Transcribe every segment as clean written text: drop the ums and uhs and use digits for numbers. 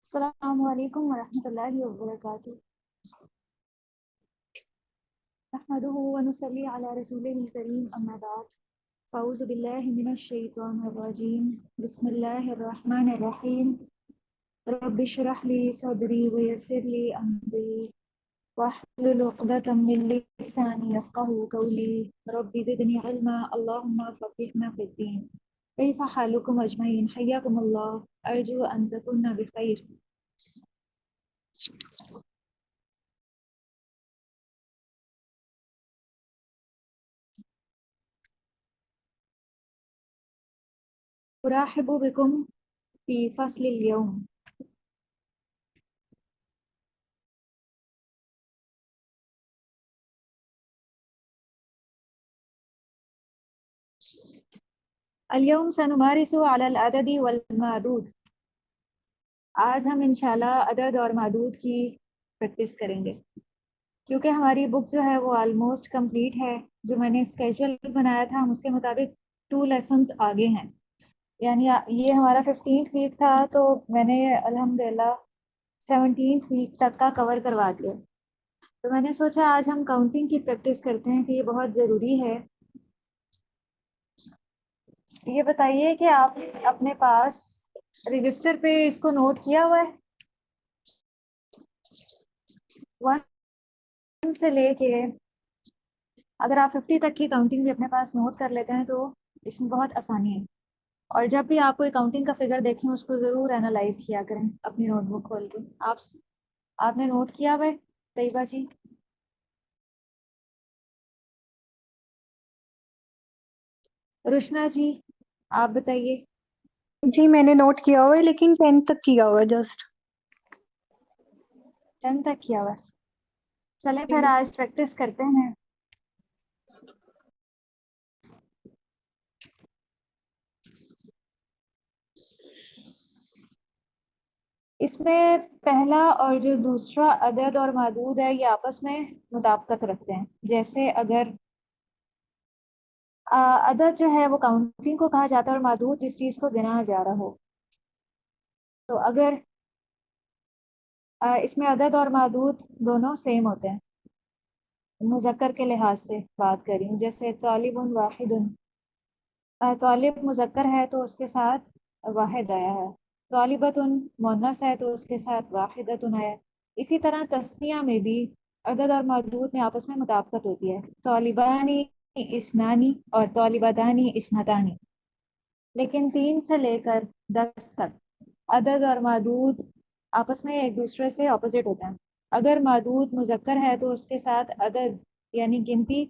السلام علیکم ورحمۃ اللہ وبرکاتہ۔ نحمده ونصلي على رسوله الكريم أما بعد فأعوذ بالله من الشيطان الرجيم بسم الله الرحمن الرحيم رب اشرح لي صدري ويسر لي أمري واحلل عقدة من لساني يفقهوا قولي رب زدني علما اللهم فقهنا في الدين كيف حالكم أجمعين حياكم الله أرجو أن تكونوا بخير۔ أرحب بكم في فصل اليوم۔ اليوم سنمارس على العدد والمعدود۔ آج ہم انشاءاللہ عدد اور معدود کی پریکٹس کریں گے، کیونکہ ہماری بک جو ہے وہ آلموسٹ کمپلیٹ ہے۔ جو میں نے اسکیجول بنایا تھا ہم اس کے مطابق 2 لیسنز آگے ہیں، یعنی یہ ہمارا 15th ویک تھا تو میں نے الحمدللہ 17th ویک تک کا کور کروا دیا۔ تو میں نے سوچا آج ہم کاؤنٹنگ کی پریکٹس کرتے ہیں کہ یہ بہت ضروری ہے۔ یہ بتائیے کہ آپ اپنے پاس رجسٹر پہ اس کو نوٹ کیا ہوا ہے؟ 1 سے لے کے اگر آپ 50 تک کی کاؤنٹنگ بھی اپنے پاس نوٹ کر لیتے ہیں تو اس میں بہت آسانی ہے۔ اور جب بھی آپ کوئی کاؤنٹنگ کا فگر دیکھیں اس کو ضرور اینالائز کیا کریں اپنی نوٹ بک کھول کے۔ آپ نے نوٹ کیا ہوا ہے طیبہ جی؟ روشنا جی آپ بتائیے۔ جی میں نے نوٹ کیا ہوا ہے، لیکن 10 تک کیا ہوا ہے جسٹ۔ 10 تک کیا ہوا ہے؟ چلیں پھر آج پریکٹس کرتے ہیں۔ اس میں پہلا اور جو دوسرا عدد اور معدود ہے یہ آپس میں مطابقت رکھتے ہیں۔ جیسے اگر عدد جو ہے وہ کاؤنٹنگ کو کہا جاتا ہے اور معدود جس چیز کو گنا جا رہا ہو، تو اگر اس میں عدد اور معدود دونوں سیم ہوتے ہیں، مذکر کے لحاظ سے بات کر رہی ہوں۔ جیسے طالب واحد، طالب مذکر ہے تو اس کے ساتھ واحد آیا ہے، طالبۃ مؤنث ہے تو اس کے ساتھ واحدۃ آیا ہے۔ اسی طرح تثنیہ میں بھی عدد اور معدود میں آپس میں مطابقت ہوتی ہے، طالبانی اسنانی اور طالبتانی اسنتانی۔ لیکن 3 سے لے کر 10 تک عدد اور معدود آپس میں ایک دوسرے سے اپوزٹ ہوتے ہیں۔ اگر معدود مذکر ہے تو اس کے ساتھ عدد یعنی گنتی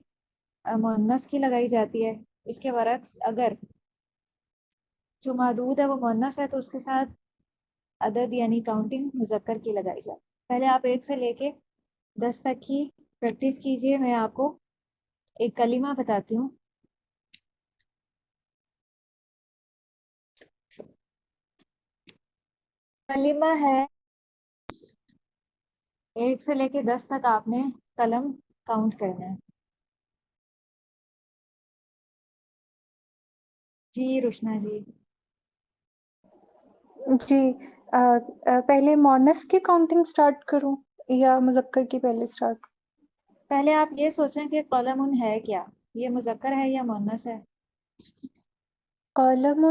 مؤنث کی لگائی جاتی ہے۔ اس کے برعکس اگر جو معدود ہے وہ مؤنث ہے تو اس کے ساتھ عدد یعنی کاؤنٹنگ مذکر کی لگائی جاتی ہے۔ پہلے آپ 1 سے لے کے 10 تک کی پریکٹس کیجئے۔ میں آپ کو ایک کلمہ بتاتی ہوں۔ کلمہ ہے 1 سے لے کے 10 تک آپ نے قلم کاؤنٹ کرنا ہے۔ جی روشنا جی۔ جی پہلے مونس کی کاؤنٹنگ سٹارٹ کروں یا مذکر کی پہلے سٹارٹ؟ پہلے آپ یہ سوچیں کہ قلم ہے کیا، یہ مذکر ہے یا مؤنث ہے؟ قلم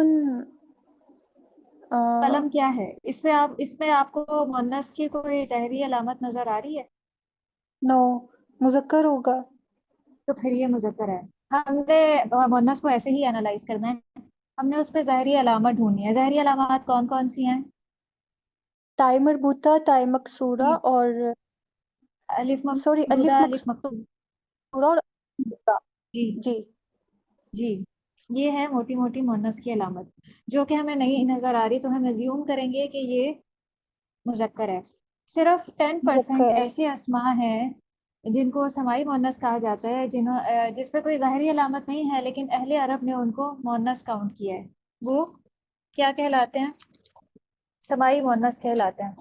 قلم کیا ہے؟ اس میں آپ کو مؤنث کی کوئی ظاہری علامت نظر آ رہی ہے؟ نو، مذکر ہوگا۔ تو پھر یہ مذکر ہے۔ ہم نے مؤنث کو ایسے ہی انالائز کرنا ہے، ہم نے اس پہ ظاہری علامت ڈھونڈنی ہے۔ ظاہری علامات کون کون سی ہیں؟ تائے مربوطہ، تائے مکسورہ اور الف سوری ممدودہ، الف الف مقصورہ۔ مکسورہ اور مربوطہ۔ جی جی جی، یہ ہے موٹی موٹی مؤنث کی علامت، جو کہ ہمیں نہیں نظر آ رہی تو ہم ایزیوم کریں گے کہ یہ مذکر ہے۔ صرف 10% مذکر۔ ایسے اسماء ہیں جن کو سمائی مؤنث کہا جاتا ہے، جس پہ کوئی ظاہری علامت نہیں ہے لیکن اہل عرب نے ان کو مؤنث کاؤنٹ کیا ہے، وہ کیا کہلاتے ہیں؟ سمائی مؤنث کہلاتے ہیں۔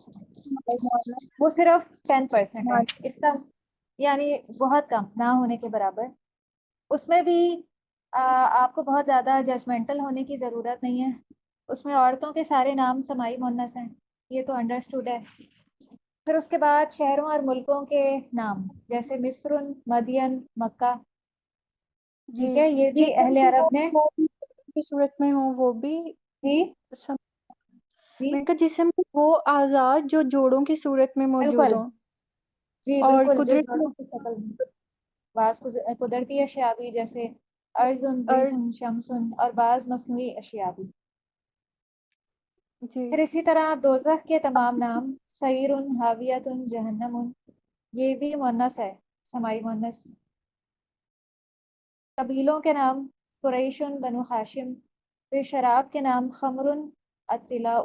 وہ صرف 10% ہے اس کا، یعنی بہت کم، نہ ہونے کے برابر۔ اس میں بھی آپ کو بہت زیادہ ججمنٹل ہونے کی ضرورت نہیں ہے، اس میں عورتوں کے سارے نام سمائی مؤنث ہیں، یہ تو انڈرسٹوڈ ہے۔ پھر اس کے بعد شہروں اور ملکوں کے نام، جیسے مصر، مدین، مکہ، جی ٹھیک ہے، یہ بھی جتنے اہل بھی عرب نے۔ وہ بھی کی صورت میں ہوں وہ بھی جی سم... جی میں کہا جسم کے وہ آزاد جو جوڑوں کی صورت میں موجود بالکل، ہوں جی اور بالکل، جو قدرت جوڑوں کی شکل میں، بعض قدرتی اشیاء بھی، جیسے ارض، ریح، ارض شمس، اور بعض مصنوعی اشیاء بھی۔ جی پھر اسی طرح دوزخ کے تمام نام، سعیر، حاویت، جہنم، یہ بھی مؤنث ہے، سمائی مؤنث۔ قبیلوں کے نام، قریش، بنو ہاشم۔ پھر شراب کے نام، خمر، الطلاء۔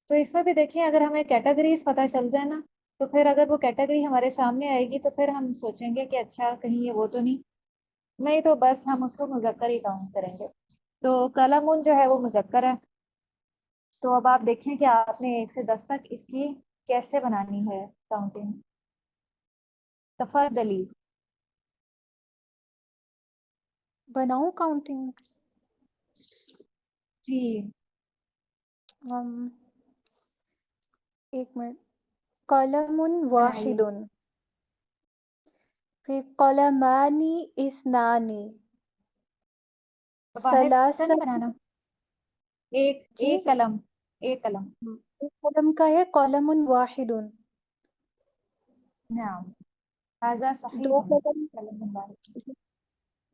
تو اس میں بھی دیکھیں، اگر ہمیں کیٹیگریز پتہ چل جائے نا، تو پھر اگر وہ کیٹیگری ہمارے سامنے آئے گی تو پھر ہم سوچیں گے کہ اچھا کہیں یہ وہ تو نہیں تو بس ہم اس کو مذکر ہی کاؤنٹ کریں گے۔ تو قلم جو ہے وہ مذکر ہے۔ تو اب آپ دیکھیں کہ آپ نے 1 سے 10 تک اس کی کیسے بنانی ہے کاؤنٹنگ۔ تفضلی۔ بناؤں کاؤنٹنگ؟ جی ایک منٹ، قلم بنائیے۔ واحد، پھر قلمانی اثنانی، واحد کا ثلاثہ، نہیں بنانا، ایک جی ایک قلم، ایک قلم۔ ایک قلم کا ہے قلم واحد، نعم، هذا صحیح، دو قلم قلم واحد۔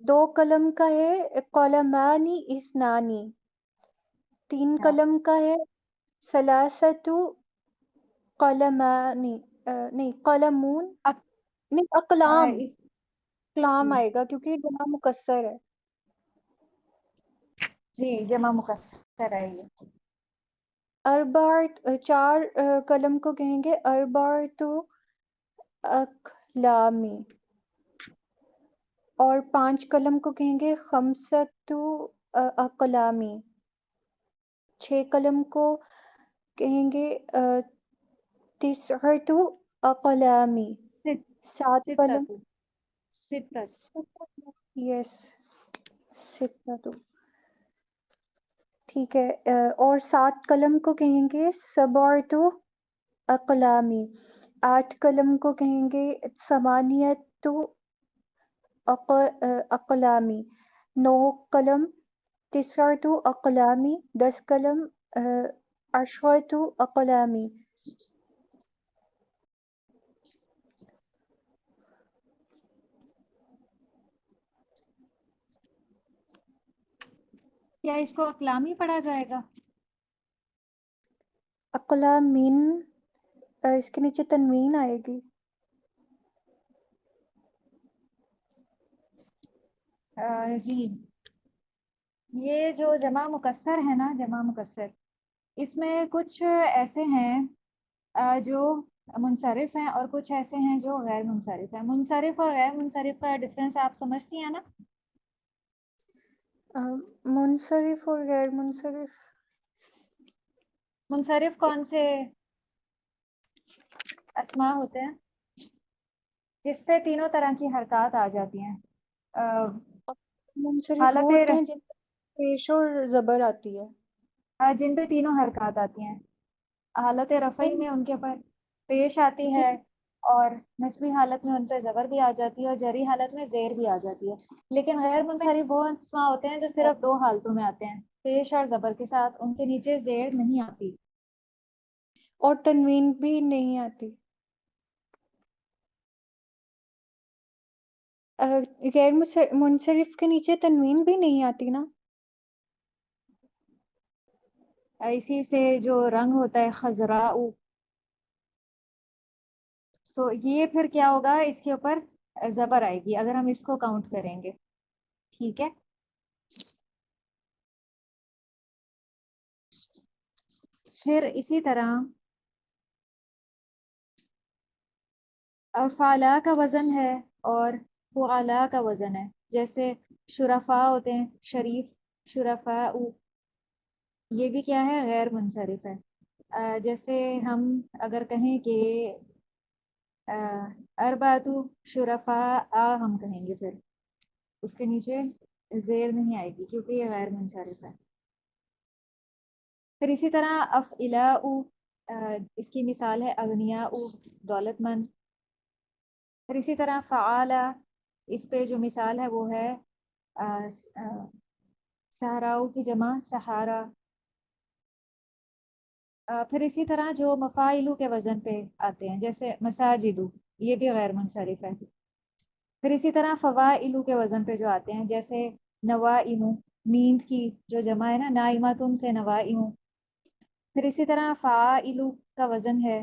دو قلم کا ہے قلمانی اثنانی، تین نعم، قلم کا ہے ثلاثۃ قلمانی، نہیں قلمون، اک- نہیں اقلام، اس اقلام جی آئے گا کیونکہ یہ جمع مکسر ہے۔ جی، جمع مکسر ہے یہ۔ اربعۃ، چار قلم کو کہیں گے اربعۃ اقلامی، اور پانچ قلم کو کہیں گے خمسۃ اقلامی، چھ قلم کو کہیں گے تسعۃ اقلامی، ست سات قلم، ستت ستت یس ستۃ، ٹھیک ہے، اور سات قلم کو کہیں گے سبعۃ اقلامی، آٹھ قلم کو کہیں گے ثمانیت اقلامی، نو قلم تسعۃ اقلامی، 10 قلم عشرۃ اقلامی۔ کیا اس کو اقلامی پڑھا جائے گا؟ اقلامین، اس کے نیچے تنوین آئے گی۔ جی، یہ جو جمع مکسر ہے نا، جمع مکسر، اس میں کچھ ایسے ہیں جو منصرف ہیں اور کچھ ایسے ہیں جو غیر منصرف ہیں۔ منصرف اور غیر منصرف کا ڈفرینس آپ سمجھتی ہیں نا؟ منصرف اور غیر منصرف، منصرف کون سے اسما ہوتے ہیں؟ جس پہ تینوں طرح کی حرکات آ جاتی ہیں، منصرف وہ حالت ہوتے ہیں جن میں پیش اور زبر آتی ہے۔ جن پہ تینوں حرکات آتی ہیں، حالت رفعی میں ان کے اوپر پیش آتی جی ہے، اور نسبی حالت میں ان پہ زبر بھی آ جاتی ہے، اور جری حالت میں زیر بھی آ جاتی ہے۔ لیکن غیر منصرف وہ اسما ہوتے ہیں جو صرف 2 حالتوں میں آتے ہیں، پیش اور زبر کے ساتھ، ان کے نیچے زیر نہیں آتی۔ اور تنوین بھی نہیں آتی۔ غیر منصرف کے نیچے تنوین بھی نہیں آتی نا؟ اسی سے جو رنگ ہوتا ہے خضراء، تو یہ پھر کیا ہوگا، اس کے اوپر زبر آئے گی اگر ہم اس کو کاؤنٹ کریں گے، ٹھیک ہے۔ پھر اسی طرح فعلا کا وزن ہے اور فعلا کا وزن ہے. جیسے شرفا ہوتے ہیں شریف، شرفاء، یہ بھی کیا ہے غیر منصرف ہے. جیسے ہم اگر کہیں کہ اربعۃ شرفاء ہم کہیں گے، پھر اس کے نیچے زیر نہیں آئے گی کیونکہ یہ غیر منصرف ہے. پھر اسی طرح افعلاء، اس کی مثال ہے اغنیاء، دولت مند. پھر اسی طرح فعالہ، اس پہ جو مثال ہے وہ ہے صحراؤ کی جمع سہارا. پھر اسی طرح جو مفاعلو کے وزن پہ آتے ہیں جیسے مساجدو، یہ بھی غیر منصرف ہے. پھر اسی طرح فواعلو کے وزن پہ جو آتے ہیں جیسے نوائمو، نیند کی جو جمع ہے نا، نائماتن سے نوائمو. پھر اسی طرح فعائلو کا وزن ہے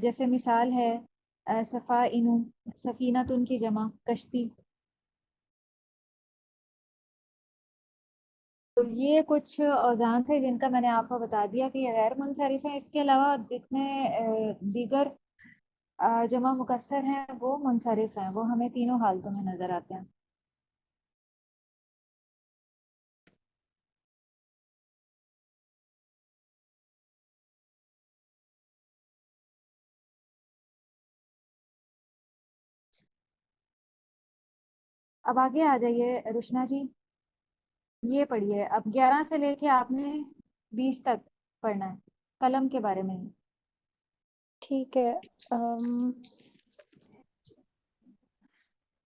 جیسے مثال ہے سفائنو، سفینتن کی جمع کشتی. تو یہ کچھ اوزان تھے جن کا میں نے آپ کو بتا دیا کہ یہ غیر منصرف ہیں. اس کے علاوہ جتنے دیگر جمع مکسر ہیں وہ منصرف ہیں، وہ ہمیں تینوں حالتوں میں نظر آتے ہیں. اب آگے آ جائیے رشنا جی، یہ پڑھیے. اب 11 سے لے کے آپ نے 20 تک پڑھنا ہے قلم کے بارے میں. ٹھیک ہے.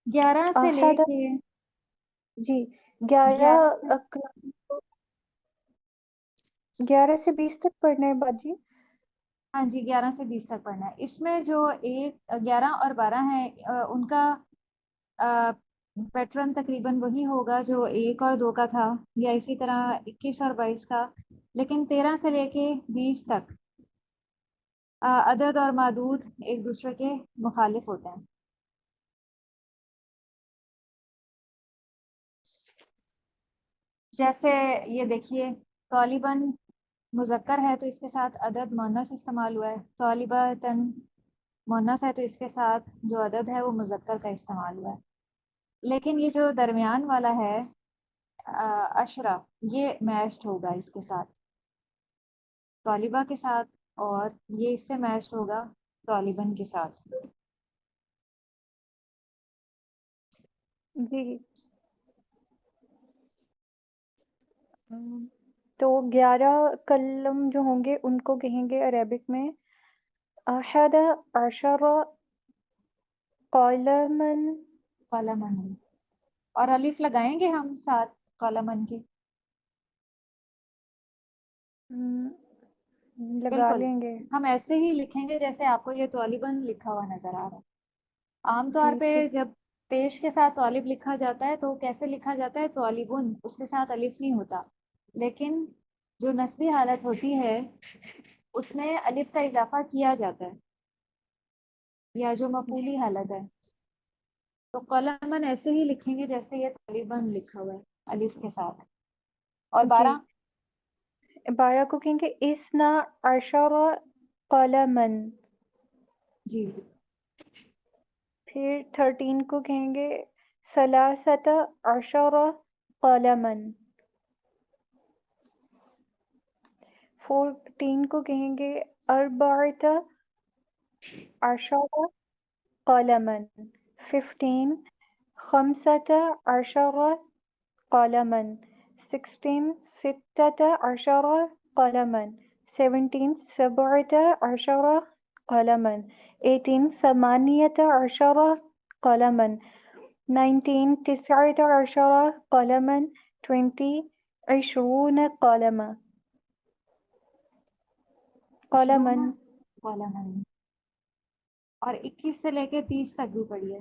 11 سے لے آخر کے جی 11 11 سے 11 سے 20 تک پڑھنا ہے باجی. ہاں جی 11 سے 20 تک پڑھنا ہے. اس میں جو 11 اور 12 ہیں ان کا پیٹرن تقریباً وہی ہوگا جو 1 اور 2 کا تھا، یا اسی طرح 21 اور 22 کا. لیکن 13 سے لے کے 20 تک عدد اور معدود ایک دوسرے کے مخالف ہوتے ہیں. جیسے یہ دیکھیے، طالباً مذکر ہے تو اس کے ساتھ عدد مؤنث استعمال ہوا ہے، طالباتن مؤنث ہے تو اس کے ساتھ جو عدد ہے وہ مذکر کا استعمال ہوا ہے. لیکن یہ جو درمیان والا ہے عشرہ، یہ میچڈ ہوگا اس کے ساتھ، طالبہ کے ساتھ، اور یہ اس سے میچڈ ہوگا طالباً کے ساتھ. جی تو 11 قلم جو ہوں گے ان کو کہیں گے عربک میں احد عشر قلمن. قلمن، اور الف لگائیں گے ہم ساتھ قلمن کے. لگا بالکل، لیں گے. ہم ایسے ہی لکھیں گے جیسے آپ کو یہ طالباً لکھا ہوا نظر آ رہا ہے. عام طور جی پہ ٹھیک. جب پیش کے ساتھ طالب لکھا جاتا ہے تو کیسے لکھا جاتا ہے؟ طالبن، اس کے ساتھ الف نہیں ہوتا. لیکن جو نسبی حالت ہوتی ہے اس میں الف کا اضافہ کیا جاتا ہے، یا جو جی مفعولی حالت ہے. تو قلمن ایسے ہی لکھیں گے جیسے یہ طالباً لکھا ہوا ہے الف کے ساتھ. اور جی 12 12 کو کہیں گے اثنا عشر قلمن. جی پھر 13 کو کہیں گے ثلاثت عشر قلمن. 14 کو کہیں گے اربعۃ عشر قلمن. 15 خمسة عشر قلمن. 16 ستة عشر قلمن. 17 سبعة عشر قلمن. 18 ثمانية عشر قلمن. 19 تسعة عشر قلمن. 20 عشرون قلما. 20 قلمن. قلمن. اور 21 سے لے کے 30 تک بھی پڑھیے.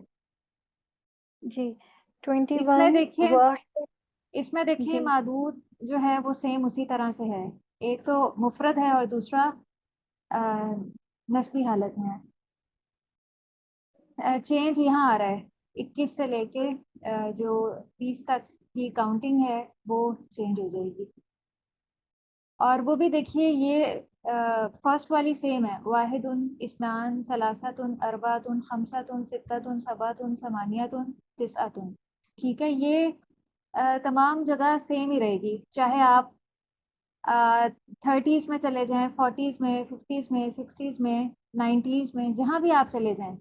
جی اس میں 21 دیکھیے واحد. اس میں دیکھیے جی معدود جو ہے وہ سیم اسی طرح سے ہے. ایک تو مفرد ہے اور دوسرا نسبی حالت میں ہے. چینج یہاں آ رہا ہے 21 سے لے کے جو 30 تک کی کاؤنٹنگ ہے وہ چینج ہو جائے گی. اور وہ بھی دیکھیے یہ فرسٹ والی سیم ہے، واحد، اسنان، ثلاثۃ، اربعۃ، خمسۃ، ستۃ، سبعۃ، ثمانیۃ، تسعۃ. ٹھیک ہے، یہ تمام جگہ سیم ہی رہے گی، چاہے آپ 30s میں چلے جائیں، 40s میں، 50s میں، 60s میں، 90s میں، جہاں بھی آپ چلے جائیں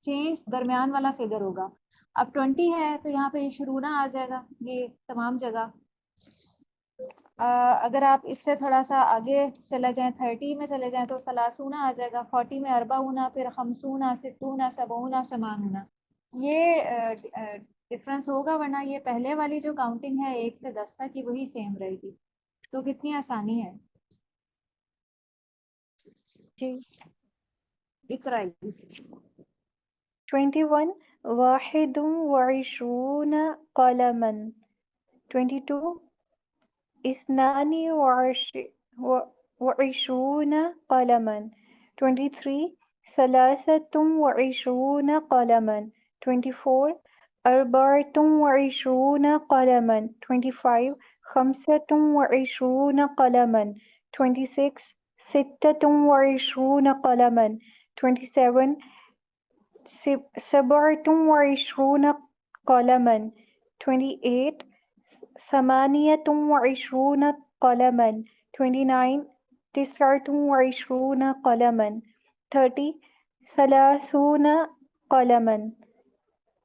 چینج درمیان والا فگر ہوگا. اب 20 ہے تو یہاں پہ یہ شروع آ جائے گا، یہ تمام جگہ. اگر آپ اس سے تھوڑا سا آگے چلے جائیں، 30 میں چلے جائیں تو سلاسونا آ جائے گا، 40 میں اربعونا، پھر خمسونا، ستونا، سبعونا، ثمانونا. یہ ڈفرینس ہوگا، ورنہ یہ پہلے والی جو کاؤنٹنگ ہے 1 سے 10 تک کی وہی سیم رہے گی. تو کتنی آسانی ہے. جی. اقرا. 21 واحد وعشرون قلما. 22 اثنان وعشرون قلما. 23 ثلاثة وعشرون قلما. 24 أربعة وعشرون قلما. 25 خمسة وعشرون قلما. 26 ستة وعشرون قلما. 27 سبعة وعشرون قلما. 28 ثمانية وعشرون قلما. 29 تسعة وعشرون قلما. 30 ثلاثون قلما.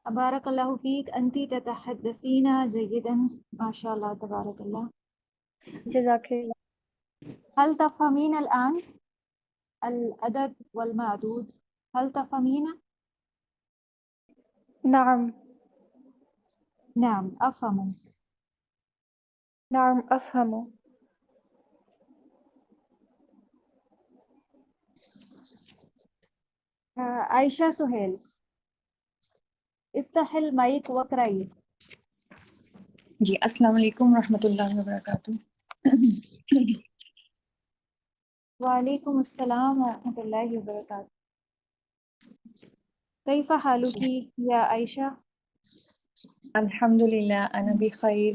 بارک اللہ فیک، انتی تتحدثین جیدا، ماشاء اللہ تبارک اللہ. جزاک اللہ. هل تفهمين الآن العدد والمعدود؟ هل تفهمين؟ نعم. نعم أفهم. نعم أفهم. عائشہ سہیل، افتح المائک وقرأي. جی السلام علیکم ورحمۃ اللہ وبرکاتہ. وعلیکم السلام ورحمۃ اللہ وبرکاتہ. کیف حالک یا عائشہ؟ الحمد للہ انا بخیر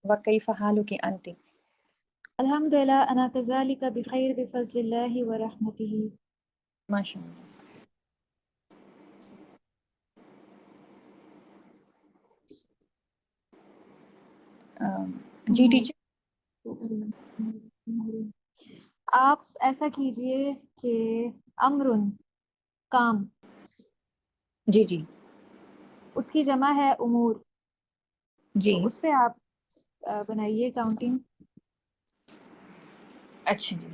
وکیف حالک انت؟ الحمد للہ انا کذالک بخیر بفضل اللہ ورحمتہ. ماشاء اللہ. جی ٹیچر. آپ ایسا کیجئے کہ امرن، کام، جی جی اس کی جمع ہے امور، جی. تو اس پہ آپ بنائیے کاؤنٹنگ. اچھا جی.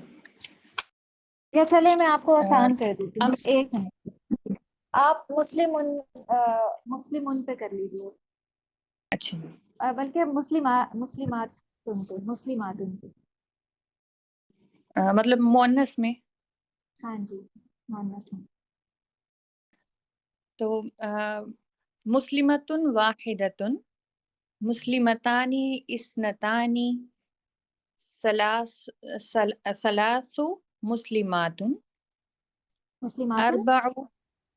یا چلے میں آپ کو آسان کر دیتی ہوں، ام ایک منٹ. آپ مسلم ان پہ کر لیجئے، اچھا جی. بلکہ مسلمات ان پہ، مسلمات ان پہ. مطلب مؤنث میں. ہاں جی، مؤنث میں. تو مسلمتن واحدتن، مسلمتانی اثنتانی، ثلاث مسلمات، مسلمات. اربع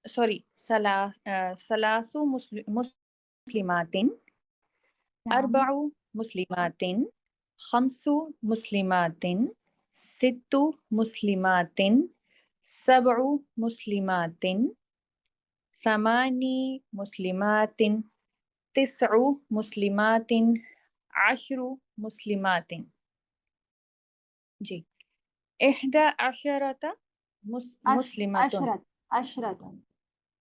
سوری ثلاث مسلمات، نعم. اربع مسلمات، خمس مسلمات، ست مسلمات، سبع مسلمات، ثمانی مسلمات، تسع مسلمات، عشر مسلمات. جی. احدى عشرة مسلمة. عشرت.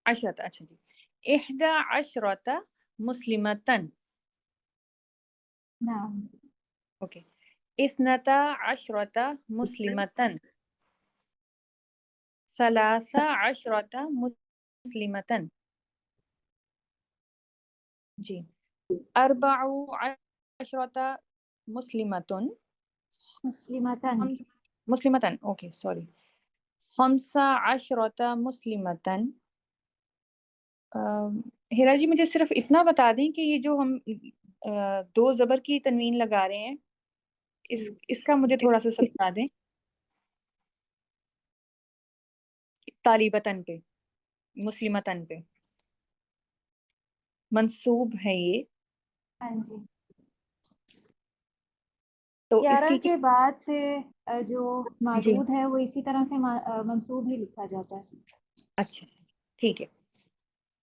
عشرة. اچھا جی. احدى عشرة مسلمة. نعم. اوکے. اثنتا عشرة مسلمة. ثلاث عشرة مسلمة. جی. اربع عشرة مسلمة. مسلمتن. مسلمة. Okay sorry. خمس عشرة مسلمة. ہیرا جی مجھے صرف اتنا بتا دیں کہ یہ جو ہم دو زبر کی تنوین لگا رہے ہیں اس کا مجھے تھوڑا سا سمجھا دیں. طالبتن پہ، مسلمتن پہ منصوب ہے یہ. ہاں جی. تو اس 11 کی کے بعد سے جو جی معدود ہے وہ اسی طرح سے منصوب ہی لکھا جاتا ہے. اچھا ٹھیک ہے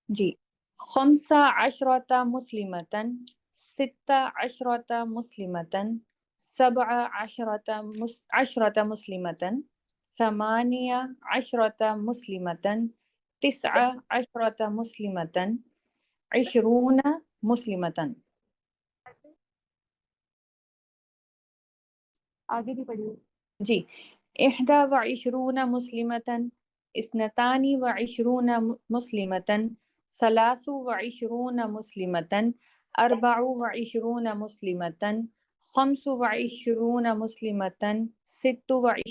جی. 15 مسلمة 16 مسلمة 17 مسلمة 18 مسلمة 19 مسلمة 20 مسلمة. آگے بھی پڑھیے. جی. 21 مسلمة 22 مسلمة 23 مسلمة 24 مسلمة 25 مسلمة 26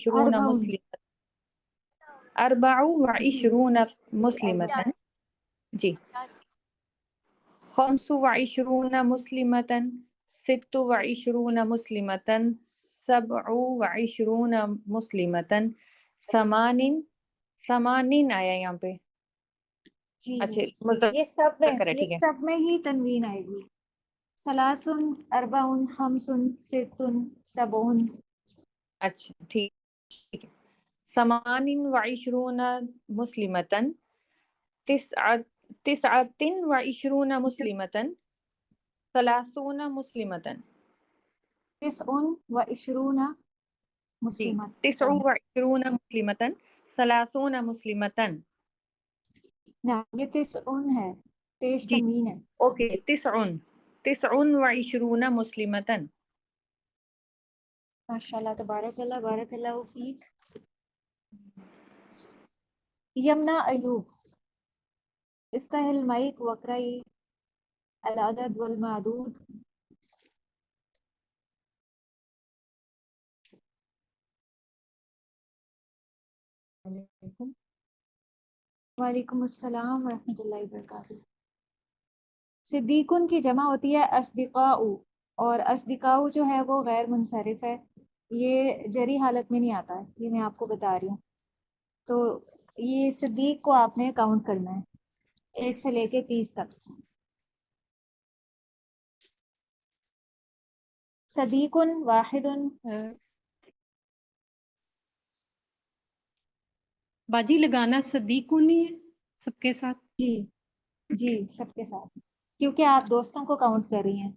اربعون. مسلمة 24 مسلمة. جی. 25 مسلمة 26 مسلمة 27 مسلمة 80 آیا یہاں پہ. جی اچھا یہ ہے ٹھیک ہے. سب میں ہی تنوین آئے گی. ثلاثن، اربعن، خمسن، ستن، سبعن. اچھا ٹھیک ہے. 28 مسلمة 29 مسلمة 30 مسلمة. تسعن و عشرون جی. مسلمت. 29 مسلمة 30 مسلمة. نہ یہ تسعن ہے، پیش جی تنوین ہے. اوکے. 29 مسلمة. ماشاء اللہ تبارک اللہ بارک اللہ فیک. یمنا ایوب افتح المائک وقرئی العدد والمعدود. وعلیکم السلام ورحمۃ اللہ وبرکاتہ. صدیقن کی جمع ہوتی ہے اصدقاء، اور اصدقاء جو ہے وہ غیر منصرف ہے، یہ جری حالت میں نہیں آتا ہے، یہ میں آپ کو بتا رہی ہوں. تو یہ صدیق کو آپ نے کاؤنٹ کرنا ہے 1 سے لے کے 30 تک. صدیقن واحد. باجی لگانا صدیق نہیں ہے سب کے ساتھ. جی جی سب کے ساتھ، کیونکہ آپ دوستوں کو کاؤنٹ کر رہی ہیں.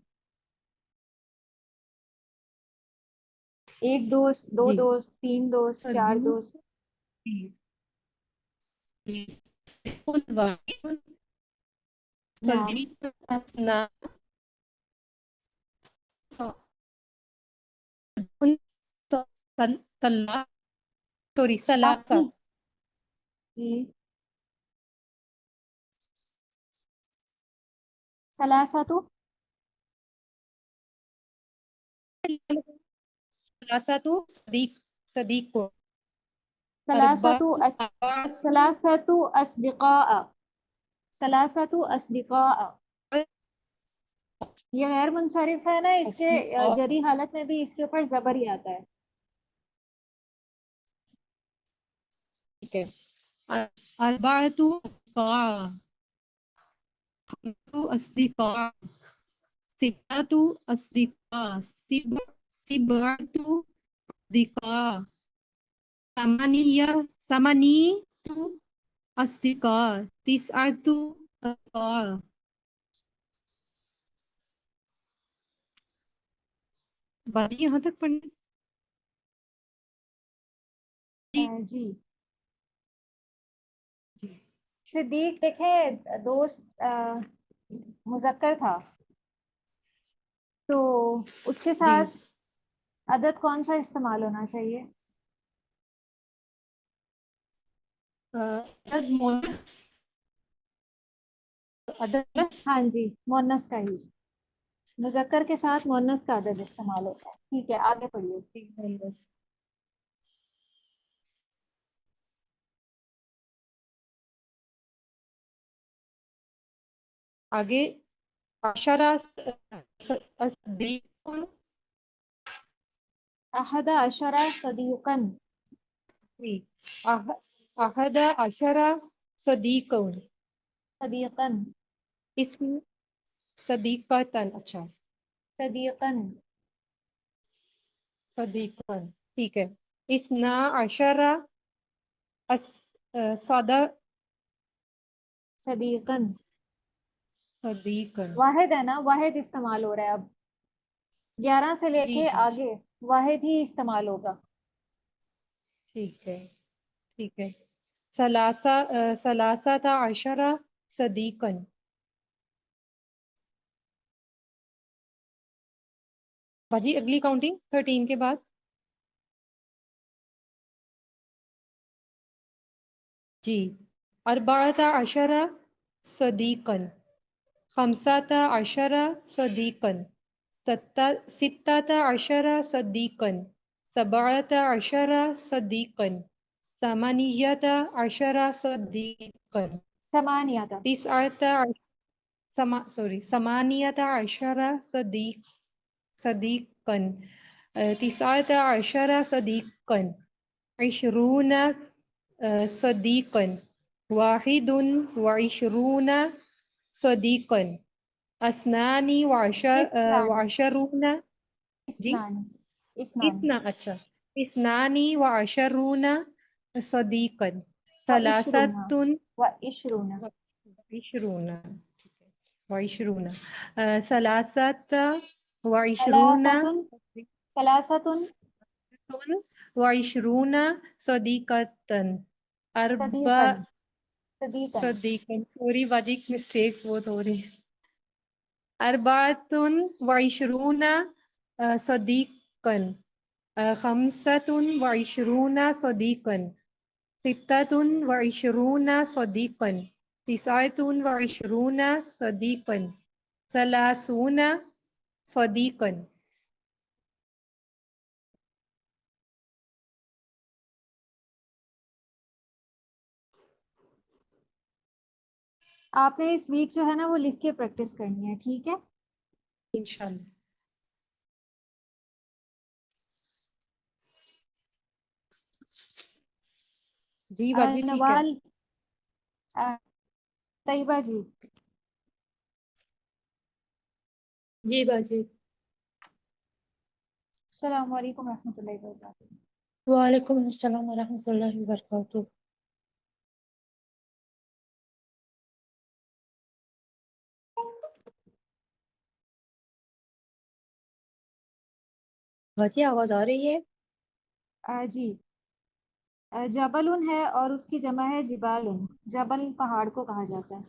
ایک دوست، دو جی دوست، 3 دوست، 4 صدیق دوست. واحد نعم. صدیق اثنا طلاق سوری ثلاثہ آخری. جی ثلاثہ. ثلاثہ صدیق کو اربع ثلاثة أصدقاء. ثلاثة أصدقاء یہ غیر منصرف ہے نا، اس کے اصدقاء جری حالت میں بھی اس کے اوپر زبر ہی آتا ہے. ٹھیک ہے. اربعۃ اصدقاء خمسۃ اصدقاء ستۃ اصدقاء سبعۃ اصدقاء ثمانیۃ اصدقاء تسعۃ اصدقاء. باجی یہاں تک پڑھیں. جی صدیق دیکھیں دوست مذکر تھا، تو اس کے جی ساتھ عدد کون سا استعمال ہونا چاہیے؟ عدد مونس عدد ہاں جی مؤنث کا ہی، مذکر کے ساتھ مؤنث کا عدد استعمال ہوتا ہے. ٹھیک ہے آگے پڑھیے. مونس. آگے عشرہ صدیق احد عشرہ صدیقاً. احد عشرہ صدیق صدیقاً. اسم صدیقتن. اچھا صدیقاً. صدیقن، ٹھیک ہے. اثنا عشرہ صدا صدیقن. صدیقن. واحد ہے نا، واحد استعمال ہو رہا ہے اب. 11 سے لے جی کے جی آگے واحد ہی استعمال ہوگا. ٹھیک ہے ٹھیک ہے. ثلاثہ عشرہ صدیقن. باجی اگلی کاؤنٹنگ 13 کے بعد. جی. اربعۃ عشرہ صدیقن. خمسۃ عشرہ صدیقن. ستۃ عشرہ صدیقن. سبعۃ عشرہ صدیقن. ثمانیۃ عشرہ صدیقن. ثمانیہ تھا. ثمانیۃ عشرہ صدیقن. تسعۃ عشرہ صدیقن. عشرون صدیقن. واحد وعشرون صدیقن. اثنان اسنان. وعشرون. جی اسنان. اسنان. اچھا. اثنان وعشرون صدیقن. و عشرون. ثلاثۃ و عشرون. وعشرون. وعشرون. ثلاثة وعشرون. ثلاثة. ثلاثة. وعشرون صديقة. أربع صديقا. صديقا. صديقا. سوری باجی مسٹیکس بہت ہو رہی. أربعة وعشرون صديقا. خمسة وعشرون صديقا. ستة وعشرون صديقا. تسعة وعشرون صديقا. ثلاثون صديقا. آپ نے اس ویک جو ہے نا وہ لکھ کے پریکٹس کرنی ہے، ٹھیک ہے؟ انشاءاللہ. جی باجی ٹھیک ہے. نوال. طیبہ جی. جی باجی. السلام علیکم ورحمۃ اللہ وبرکاتہ. وعلیکم السلام ورحمۃ اللہ وبرکاتہ. باجی آواز آ رہی ہے؟ جی. جبل ہے اور اس کی جمع ہے جبال. جبل پہاڑ کو کہا جاتا ہے.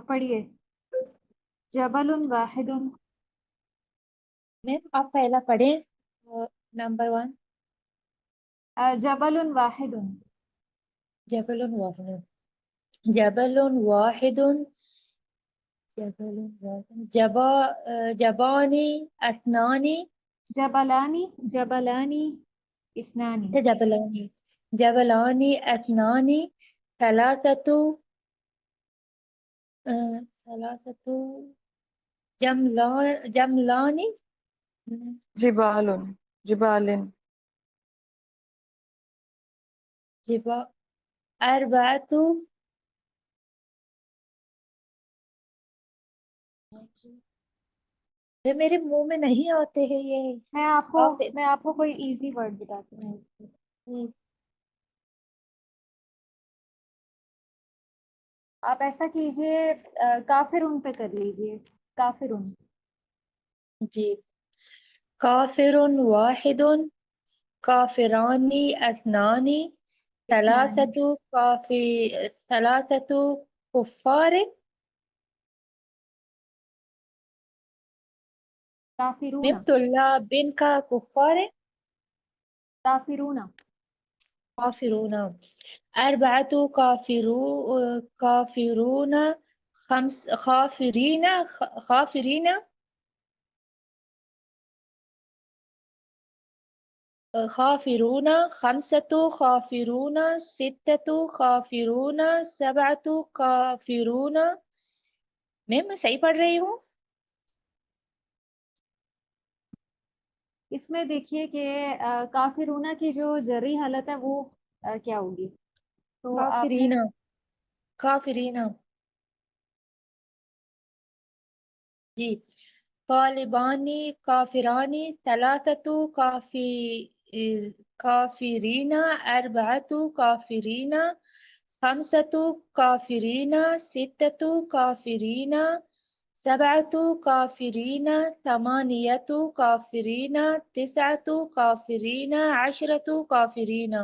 پڑھیے. جبل واحد. میم آپ پہلا پڑھیں نمبر 1. جبل واحد. جبل واحد. جبل واحد. جبل واحد. جبانی اثنانی. جبلانی. جبلانی. اسنانی. جبلانی. جبلانی اثنانی. ثلاثة ثلاثة جملان. جبال. جبال. أربعة. یہ میرے منہ میں نہیں آتے ہیں یہ. میں آپ کو کوئی ایزی ورڈ بتاتی ہوں. آپ ایسا کیجئے، کافرون پہ کر لیجئے. کافرون. جی. کافر واحد. کافران اثنان. اسنان. ثلاثة كفار. کافرون. من طلاب کا کفار. کافرون. کافرون. أربعة كافرون. خافرين. خافرون. خمسة خافرون. ستة خافرون. سبعة خافرون. میں صحیح پڑھ رہی ہوں؟ اس میں دیکھیے کہ کافرونہ کی جو جری حالت ہے وہ کیا ہوگی. تو آپ نے کافرین. کافرین. جی طالبانی کافرانی ثلاثة كافرين أربعة كافرين خمسة كافرين ستة كافرين سبعة كافرين ثمانية كافرين تسعة كافرين عشرة كافرين.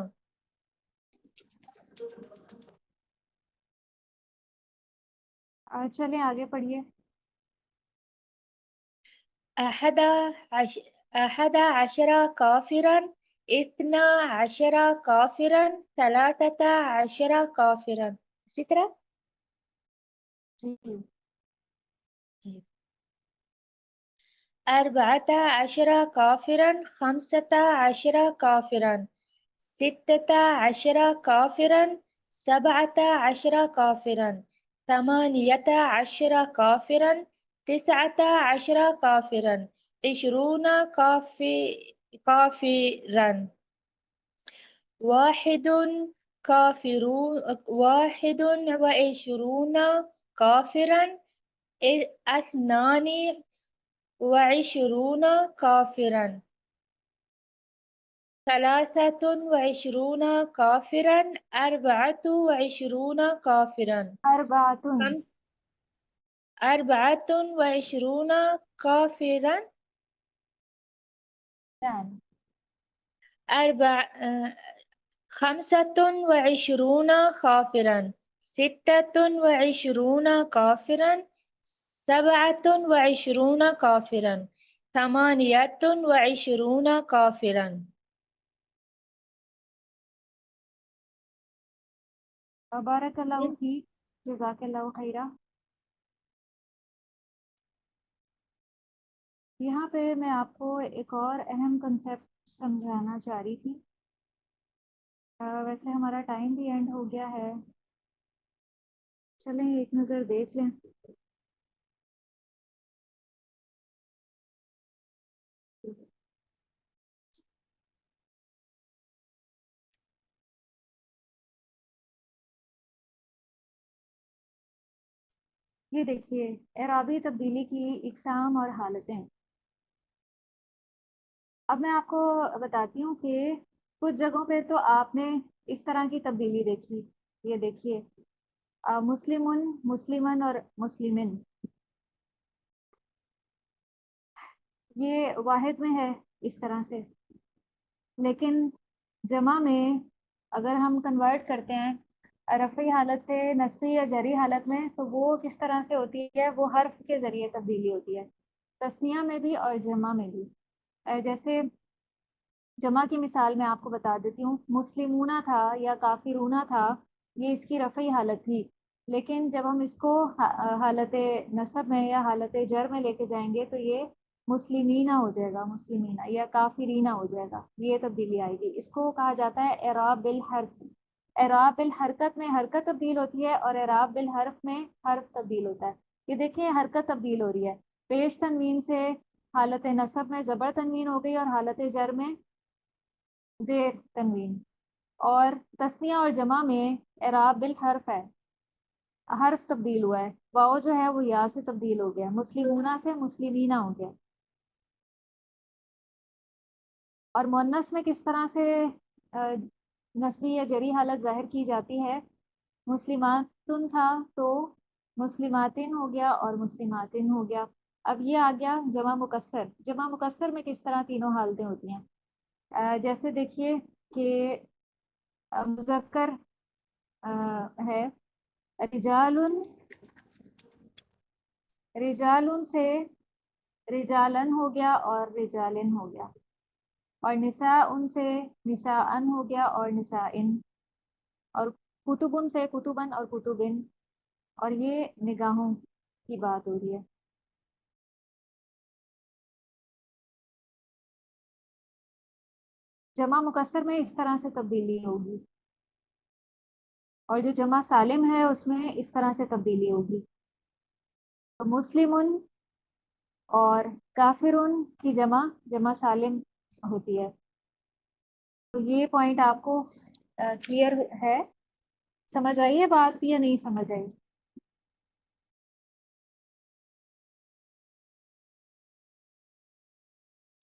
چلیں آگے پڑھیے. أحد عشر كافرا اثنا عشر كافرا ثلاثة عشر كافرا. اسی طرح جی أربعة عشر كافرا خمسة عشر كافرا ستة عشر كافرا سبعة عشر كافرا ثمانية عشر كافرا تسعة عشر كافرا 20 كافرا واحد وعشرون كافرا اثنان وعشرون كافرا ثلاثة وعشرون كافرا أربعة وعشرون كافرا اربعۃ. أربعة وعشرون كافرا خمسة وعشرون كافرا ستة وعشرون كافرا سبعة وعشرون كافرا ثمانية وعشرون كافرا. بارک اللہ فیک. جزاک اللہ خیرہ. یہاں پہ میں آپ کو ایک اور اہم کنسیپٹ سمجھانا چاہ رہی تھی. ویسے ہمارا ٹائم بھی اینڈ ہو گیا ہے. چلیں ایک نظر دیکھ لیں. یہ دیکھیے اعرابی تبدیلی کی اقسام اور حالتیں. اب میں آپ کو بتاتی ہوں کہ کچھ جگہوں پہ تو آپ نے اس طرح کی تبدیلی دیکھی. یہ دیکھیے مسلمن مسلمن اور مسلمن یہ واحد میں ہے اس طرح سے، لیکن جمع میں اگر ہم کنورٹ کرتے ہیں رفعی حالت سے نصبی یا جری حالت میں تو وہ کس طرح سے ہوتی ہے، وہ حرف کے ذریعے تبدیلی ہوتی ہے، تثنیہ میں بھی اور جمع میں بھی. جیسے جمع کی مثال میں آپ کو بتا دیتی ہوں. مسلمونہ تھا یا کافرونہ تھا، یہ اس کی رفعی حالت تھی، لیکن جب ہم اس کو حالت نصب میں یا حالت جر میں لے کے جائیں گے تو یہ مسلمینہ ہو جائے گا، مسلمینہ یا کافرینہ ہو جائے گا. یہ تبدیلی آئے گی. اس کو کہا جاتا ہے اعراب بالحرف. اعراب بالحرکت میں حرکت تبدیل ہوتی ہے اور اعراب بالحرف میں حرف تبدیل ہوتا ہے. یہ دیکھیں حرکت تبدیل ہو رہی ہے. پیش تنوین سے حالت نصب میں زبر تنوین ہو گئی اور حالت جر میں زیر تنوین. اور تثنیہ اور جمع میں اعراب بالحرف ہے، حرف تبدیل ہوا ہے. واؤ جو ہے وہ یا سے تبدیل ہو گیا، مسلمونہ سے مسلمینہ ہو گیا. اور مؤنث میں کس طرح سے نسبی یا جری حالت ظاہر کی جاتی ہے. مسلماتن تھا تو مسلماتن ہو گیا اور مسلماتن ہو گیا. اب یہ آ گیا جمع مکسر. جمع مکسر میں کس طرح تینوں حالتیں ہوتی ہیں. جیسے دیکھیے کہ مذکر ہے رجالن، رجالن سے رجالن ہو گیا اور رجالن ہو گیا. اور نساء ان سے نساءن ہو گیا اور نسائن. اور کتبن سے کتبن اور کتبن. اور یہ نگاہوں کی بات ہو رہی ہے. جمع مکسر میں اس طرح سے تبدیلی ہوگی اور جو جمع سالم ہے اس میں اس طرح سے تبدیلی ہوگی. تو مسلمن اور کافرن کی جمع جمع سالم ہوتی ہے. تو یہ پوائنٹ آپ کو کلیئر ہے؟ سمجھ آئی ہے بات یا نہیں سمجھ آئی؟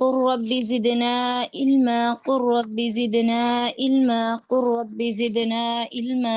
قل رب زدنا علما قل رب زدنا علما قل رب زدنا علما۔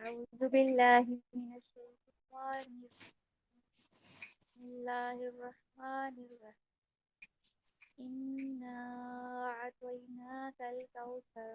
أعوذ بالله من الشيطان بسم الله الرحمن الرحيم إنا أعطيناك الكوثر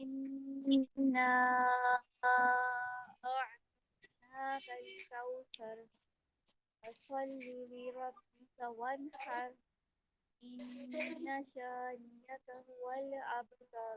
إنا أعطيناك الكوثر فصل لربك وانحر إن شانئك هو الأبتر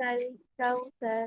كالكوثر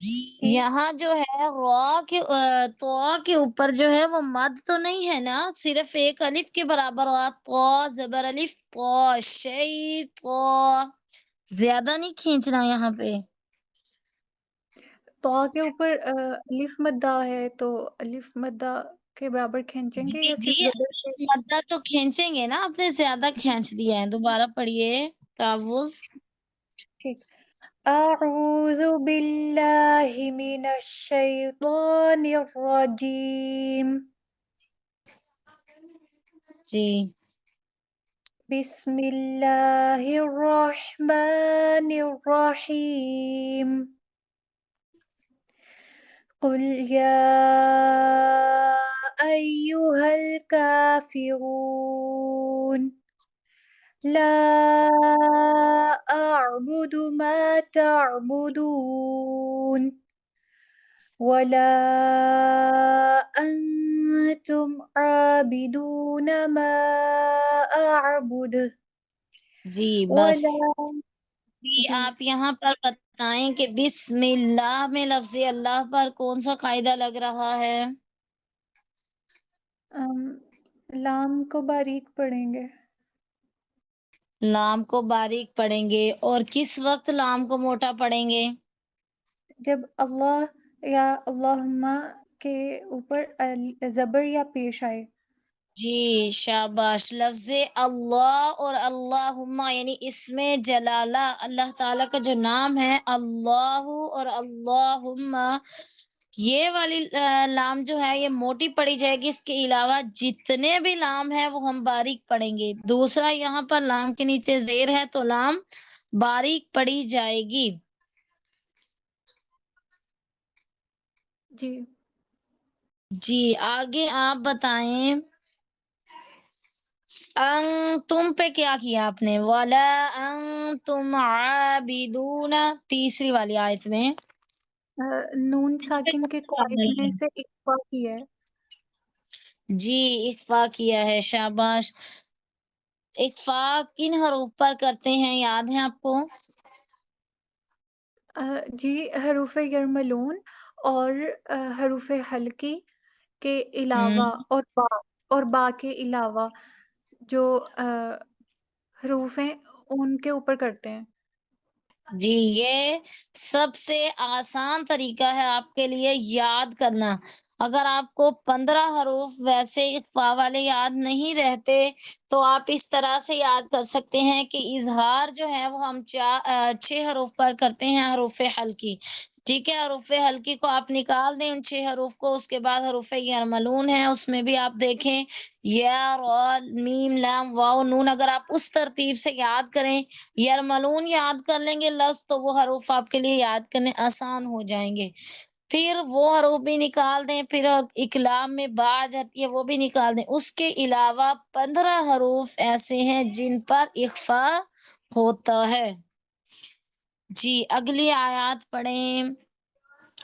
یہاں جو ہے را کے تو کے اوپر جو ہے وہ مد تو نہیں ہے نا، صرف ایک الف کے برابر ہوا، تو زبر الف تو، شی تو، زیادہ نہیں کھینچنا یہاں پہ۔ تو کے اوپر الف مدہ ہے تو الف مدہ کے برابر کھینچیں گے جی یا جی، صرف زبر سے؟ مدہ تو کھینچیں گے نا، آپ نے زیادہ کھینچ دیا ہے، دوبارہ پڑھیے تحفظ۔ ٹھیک۔ اعوذ باللہ من الشیطان الرجیم، جی بسم اللہ الرحمن الرحیم، قل یا ایہا الکافرون لا اعبد ما تعبدون ولا انتم عابدون ما اعبد جی بس، ولا جی جی آپ یہاں پر بتائیں کہ بسم اللہ میں لفظ اللہ پر کون سا قاعدہ لگ رہا ہے؟ لام کو باریک پڑھیں گے، لام کو باریک پڑھیں گے، اور کس وقت لام کو موٹا پڑھیں گے؟ جب اللہ یا اللہم کے اوپر زبر یا پیش آئے۔ جی شاباش، لفظ اللہ اور اللہم یعنی اسم جلالہ، اللہ تعالیٰ کا جو نام ہے اللہ اور اللہم، یہ والی لام جو ہے یہ موٹی پڑھی جائے گی، اس کے علاوہ جتنے بھی لام ہیں وہ ہم باریک پڑھیں گے۔ دوسرا یہاں پر لام کے نیچے زیر ہے تو لام باریک پڑھی جائے گی۔ جی جی آگے آپ بتائیں، تم پہ کیا کیا آپ نے؟ وَلَا أَنتُمْ عَابِدُونَ، تیسری والی آیت میں نون ساکن کے قائد میں سے اقفا کی ہے۔ جی اخفا کیا ہے، شاباش۔ اخفا کن حروف پر کرتے ہیں، یاد ہے آپ کو؟ جی حروف یرملون اور حروف حلقی کے علاوہ اور با کے علاوہ جو حروف ہیں ان کے اوپر کرتے ہیں۔ جی یہ سب سے آسان طریقہ ہے آپ کے لیے یاد کرنا۔ اگر آپ کو 15 حروف ویسے اخفا والے یاد نہیں رہتے تو آپ اس طرح سے یاد کر سکتے ہیں کہ اظہار جو ہے وہ ہم 6 حروف پر کرتے ہیں، حروف حلقی، ٹھیک ہے۔ حروف حلقی کو آپ نکال دیں ان 6 حروف کو، اس کے بعد حروف یرملون ہے، اس میں بھی آپ دیکھیں یا را میم لام واو نون، اگر آپ اس ترتیب سے یاد کریں، یرملون یاد کر لیں گے لفظ، تو وہ حروف آپ کے لیے یاد کرنے آسان ہو جائیں گے۔ پھر وہ حروف بھی نکال دیں، پھر اکلام میں با آ جاتی ہے وہ بھی نکال دیں۔ اس کے علاوہ 15 حروف ایسے ہیں جن پر اخفا ہوتا ہے۔ جی اگلی آیات پڑھیں،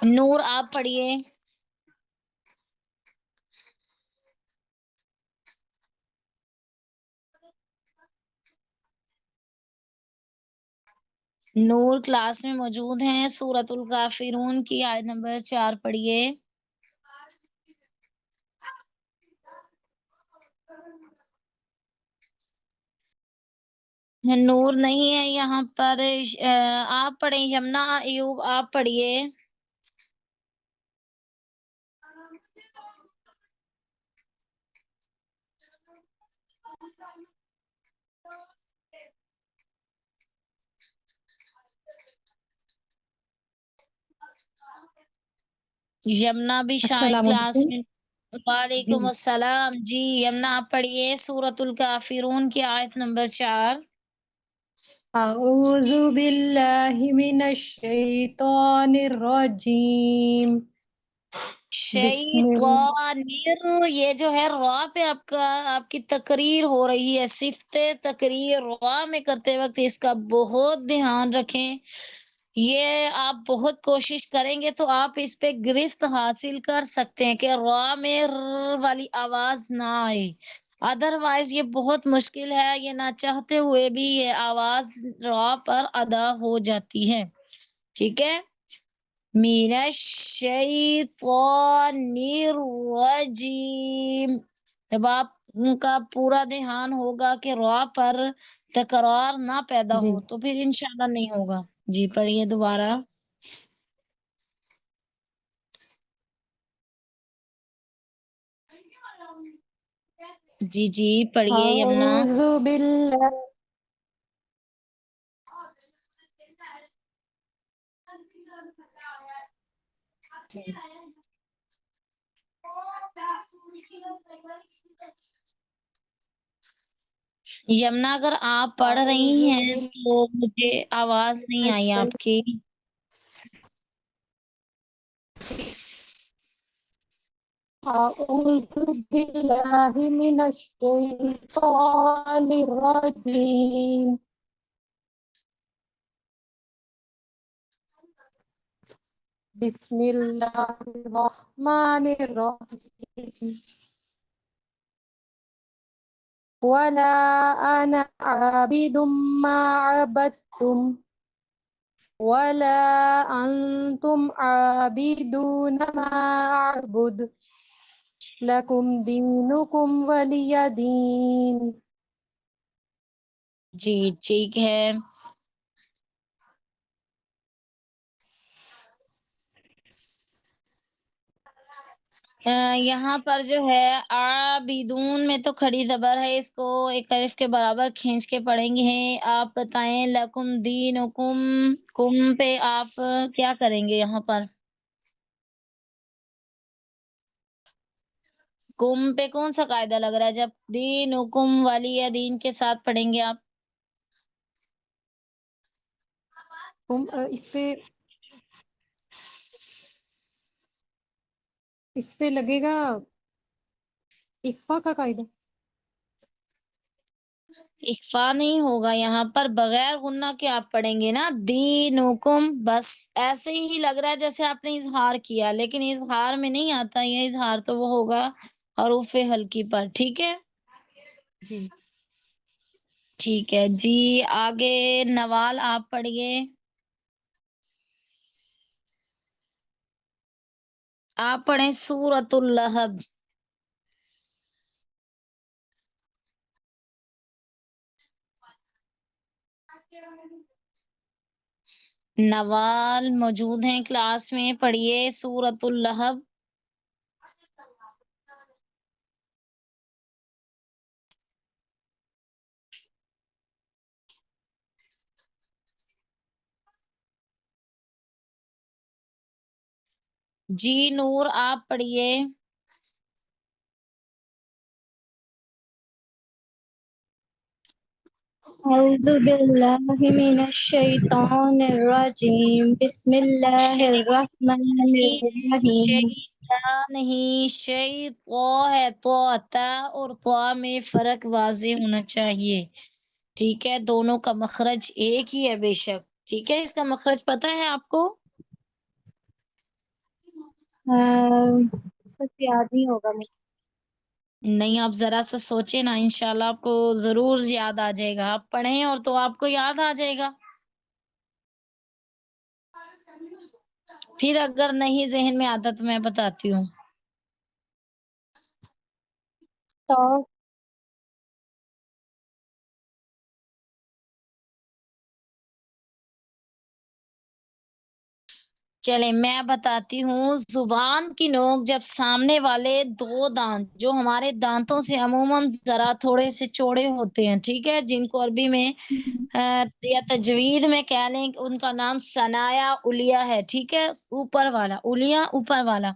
نور آپ پڑھیے۔ نور کلاس میں موجود ہیں، سورۃ الکافرون کی آیت نمبر 4 پڑھیے۔ نور نہیں ہے یہاں پر، آپ پڑھیں، یمنا ایوب آپ پڑھیے۔ یمنا بھی شاید السلام کلاس علیکم میں۔ وعلیکم جی السلام، جی یمنا آپ پڑھیے سورۃ الکافرون کی آیت نمبر 4۔ اعوذ باللہ من الشیطان الرجیم بسم اللہ شیطان، یہ جو ہے را پہ آپ کی تقریر ہو رہی ہے، صفت تقریر را میں کرتے وقت اس کا بہت دھیان رکھیں۔ یہ آپ بہت کوشش کریں گے تو آپ اس پہ گرفت حاصل کر سکتے ہیں کہ را میں ر والی آواز نہ آئے، ادروائز یہ بہت مشکل ہے، یہ نہ چاہتے ہوئے بھی یہ آواز را پر ادا ہو جاتی ہے، ٹھیک ہے۔ من الشیطان الرجیم. جب آپ کا پورا دھیان ہوگا کہ را پر تکرار نہ پیدا جی ہو تو پھر انشاءاللہ نہیں ہوگا. جی پڑھیے دوبارہ. جی پڑھیے یمنا. اعوذ باللہ جی. یمنا اگر آپ پڑھ رہی اعوذ ہیں تو مجھے آواز نہیں آئی آپ کی. باللہ من الشیطان الرجیم بسم اللہ الرحمن الرحیم ولا انا عابد ما عبدتم ولا انتم عابدون ما اعبد لکم دینکم ولی دین. جی ٹھیک ہے. یہاں پر جو ہے عابدون میں تو کھڑی زبر ہے، اس کو ایک الف کے برابر کھینچ کے پڑھیں گے. آپ بتائیں لکم دینکم، کم پہ آپ کیا کریں گے؟ یہاں پر کم پہ کون سا قاعدہ لگ رہا ہے جب دینکم ولی دین کے ساتھ پڑھیں گے آپ؟ اس پہ لگے گا اخفا کا قاعدہ. اخفا نہیں ہوگا یہاں پر، بغیر غنہ کے آپ پڑھیں گے نا دینکم. بس ایسے ہی لگ رہا ہے جیسے آپ نے اظہار کیا، لیکن اظہار میں نہیں آتا یہ اظہار، تو وہ ہوگا حروف ہلکی پر. ٹھیک ہے جی ٹھیک ہے. جی آگے نوال آپ پڑھیے. آپ پڑھیں سورۃ اللہب. نوال موجود ہیں کلاس میں، پڑھیے سورۃ اللہب. جی نور آپ پڑھیے. أعوذ بالله من الشيطان الرجيم بسم الله الرحمن الرحيم نہیں شیطا ہے، تو تا اور طا میں فرق واضح ہونا چاہیے. ٹھیک ہے، دونوں کا مخرج ایک ہی ہے بے شک. ٹھیک ہے، اس کا مخرج پتہ ہے آپ کو؟ سب یاد نہیں ہوگا مجھے. نہیں، آپ ذرا سا سوچیں نا، انشاءاللہ آپ کو ضرور یاد آ جائے گا. آپ پڑھیں اور تو آپ کو یاد آ جائے گا. پھر اگر نہیں ذہن میں آتا تو میں بتاتی ہوں. تو چلیں میں بتاتی ہوں. زبان کی نوک جب سامنے والے دو دانت جو ہمارے دانتوں سے عموماً ذرا تھوڑے سے چوڑے ہوتے ہیں، ٹھیک ہے، جن کو عربی میں یا تجوید میں کہہ لیں، ان کا نام ثنایا علیہ ہے. ٹھیک ہے، اوپر والا علیہ، اوپر والا.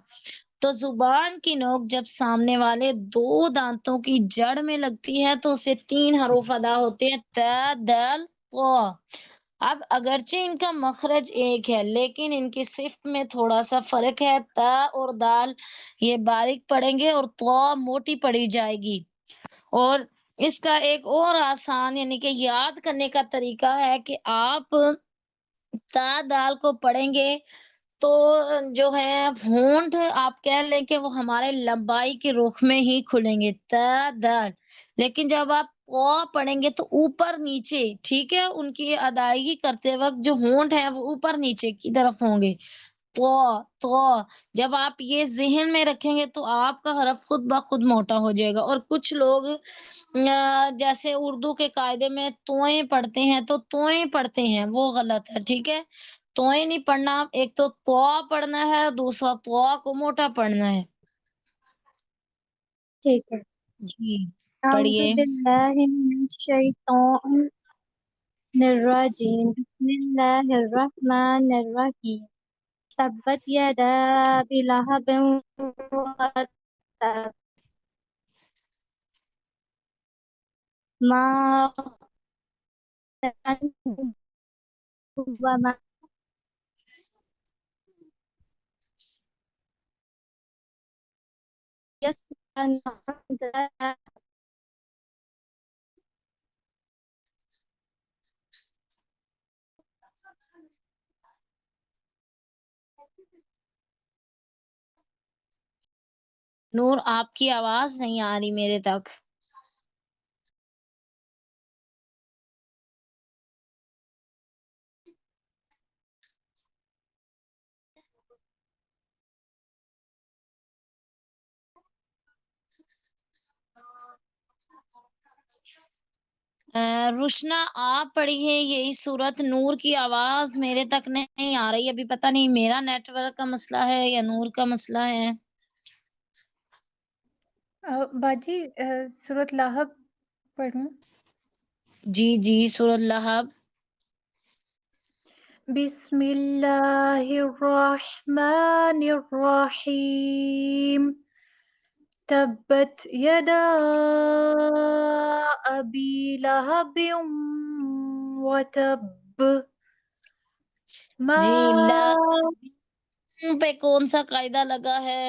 تو زبان کی نوک جب سامنے والے دو دانتوں کی جڑ میں لگتی ہے تو اسے 3 حروف ادا ہوتے ہیں، تا دال قا. اب اگرچہ ان کا مخرج ایک ہے لیکن ان کی صفت میں تھوڑا سا فرق ہے. تا اور دال یہ باریک پڑیں گے اور طا موٹی پڑی جائے گی. اور اس کا ایک اور آسان یعنی کہ یاد کرنے کا طریقہ ہے کہ آپ تا دال کو پڑھیں گے تو جو ہے ہونٹ آپ کہہ لیں کہ وہ ہمارے لمبائی کے رخ میں ہی کھلیں گے، تا دال. لیکن جب آپ قا پڑھیں گے تو اوپر نیچے، ٹھیک ہے، ان کی ادائیگی کرتے وقت جو ہونٹ ہے وہ اوپر نیچے کی طرف ہوں گے. تو جب آپ یہ ذہن میں رکھیں گے تو آپ کا حرف خود بخود موٹا ہو جائے گا. اور کچھ لوگ جیسے اردو کے قاعدے میں توئیں پڑھتے ہیں تو توئیں پڑھتے ہیں، وہ غلط ہے. ٹھیک ہے، توئیں نہیں پڑھنا، ایک تو پڑھنا ہے، دوسرا کو موٹا پڑھنا ہے. ٹھیک ہے. جی اعوذ پڑھیے. باللہ من الشیطان الرجیم بسم اللہ الرحمن الرحیم تبت یدا ابی لہب وتب ما أغنى عنه وما يصلى نور آپ کی آواز نہیں آ رہی میرے تک. روشنا آپ پڑھیے یہی صورت. نور کی آواز میرے تک نہیں آ رہی. ابھی پتہ نہیں میرا نیٹ ورک کا مسئلہ ہے یا نور کا مسئلہ ہے. باجی سورۃ لہب پڑھوں؟ جی سورۃ لہب. بسم اللہ الرحمن الرحیم تبت یدا ابی لہب وتب ما جی پہ کون سا قاعدہ لگا ہے؟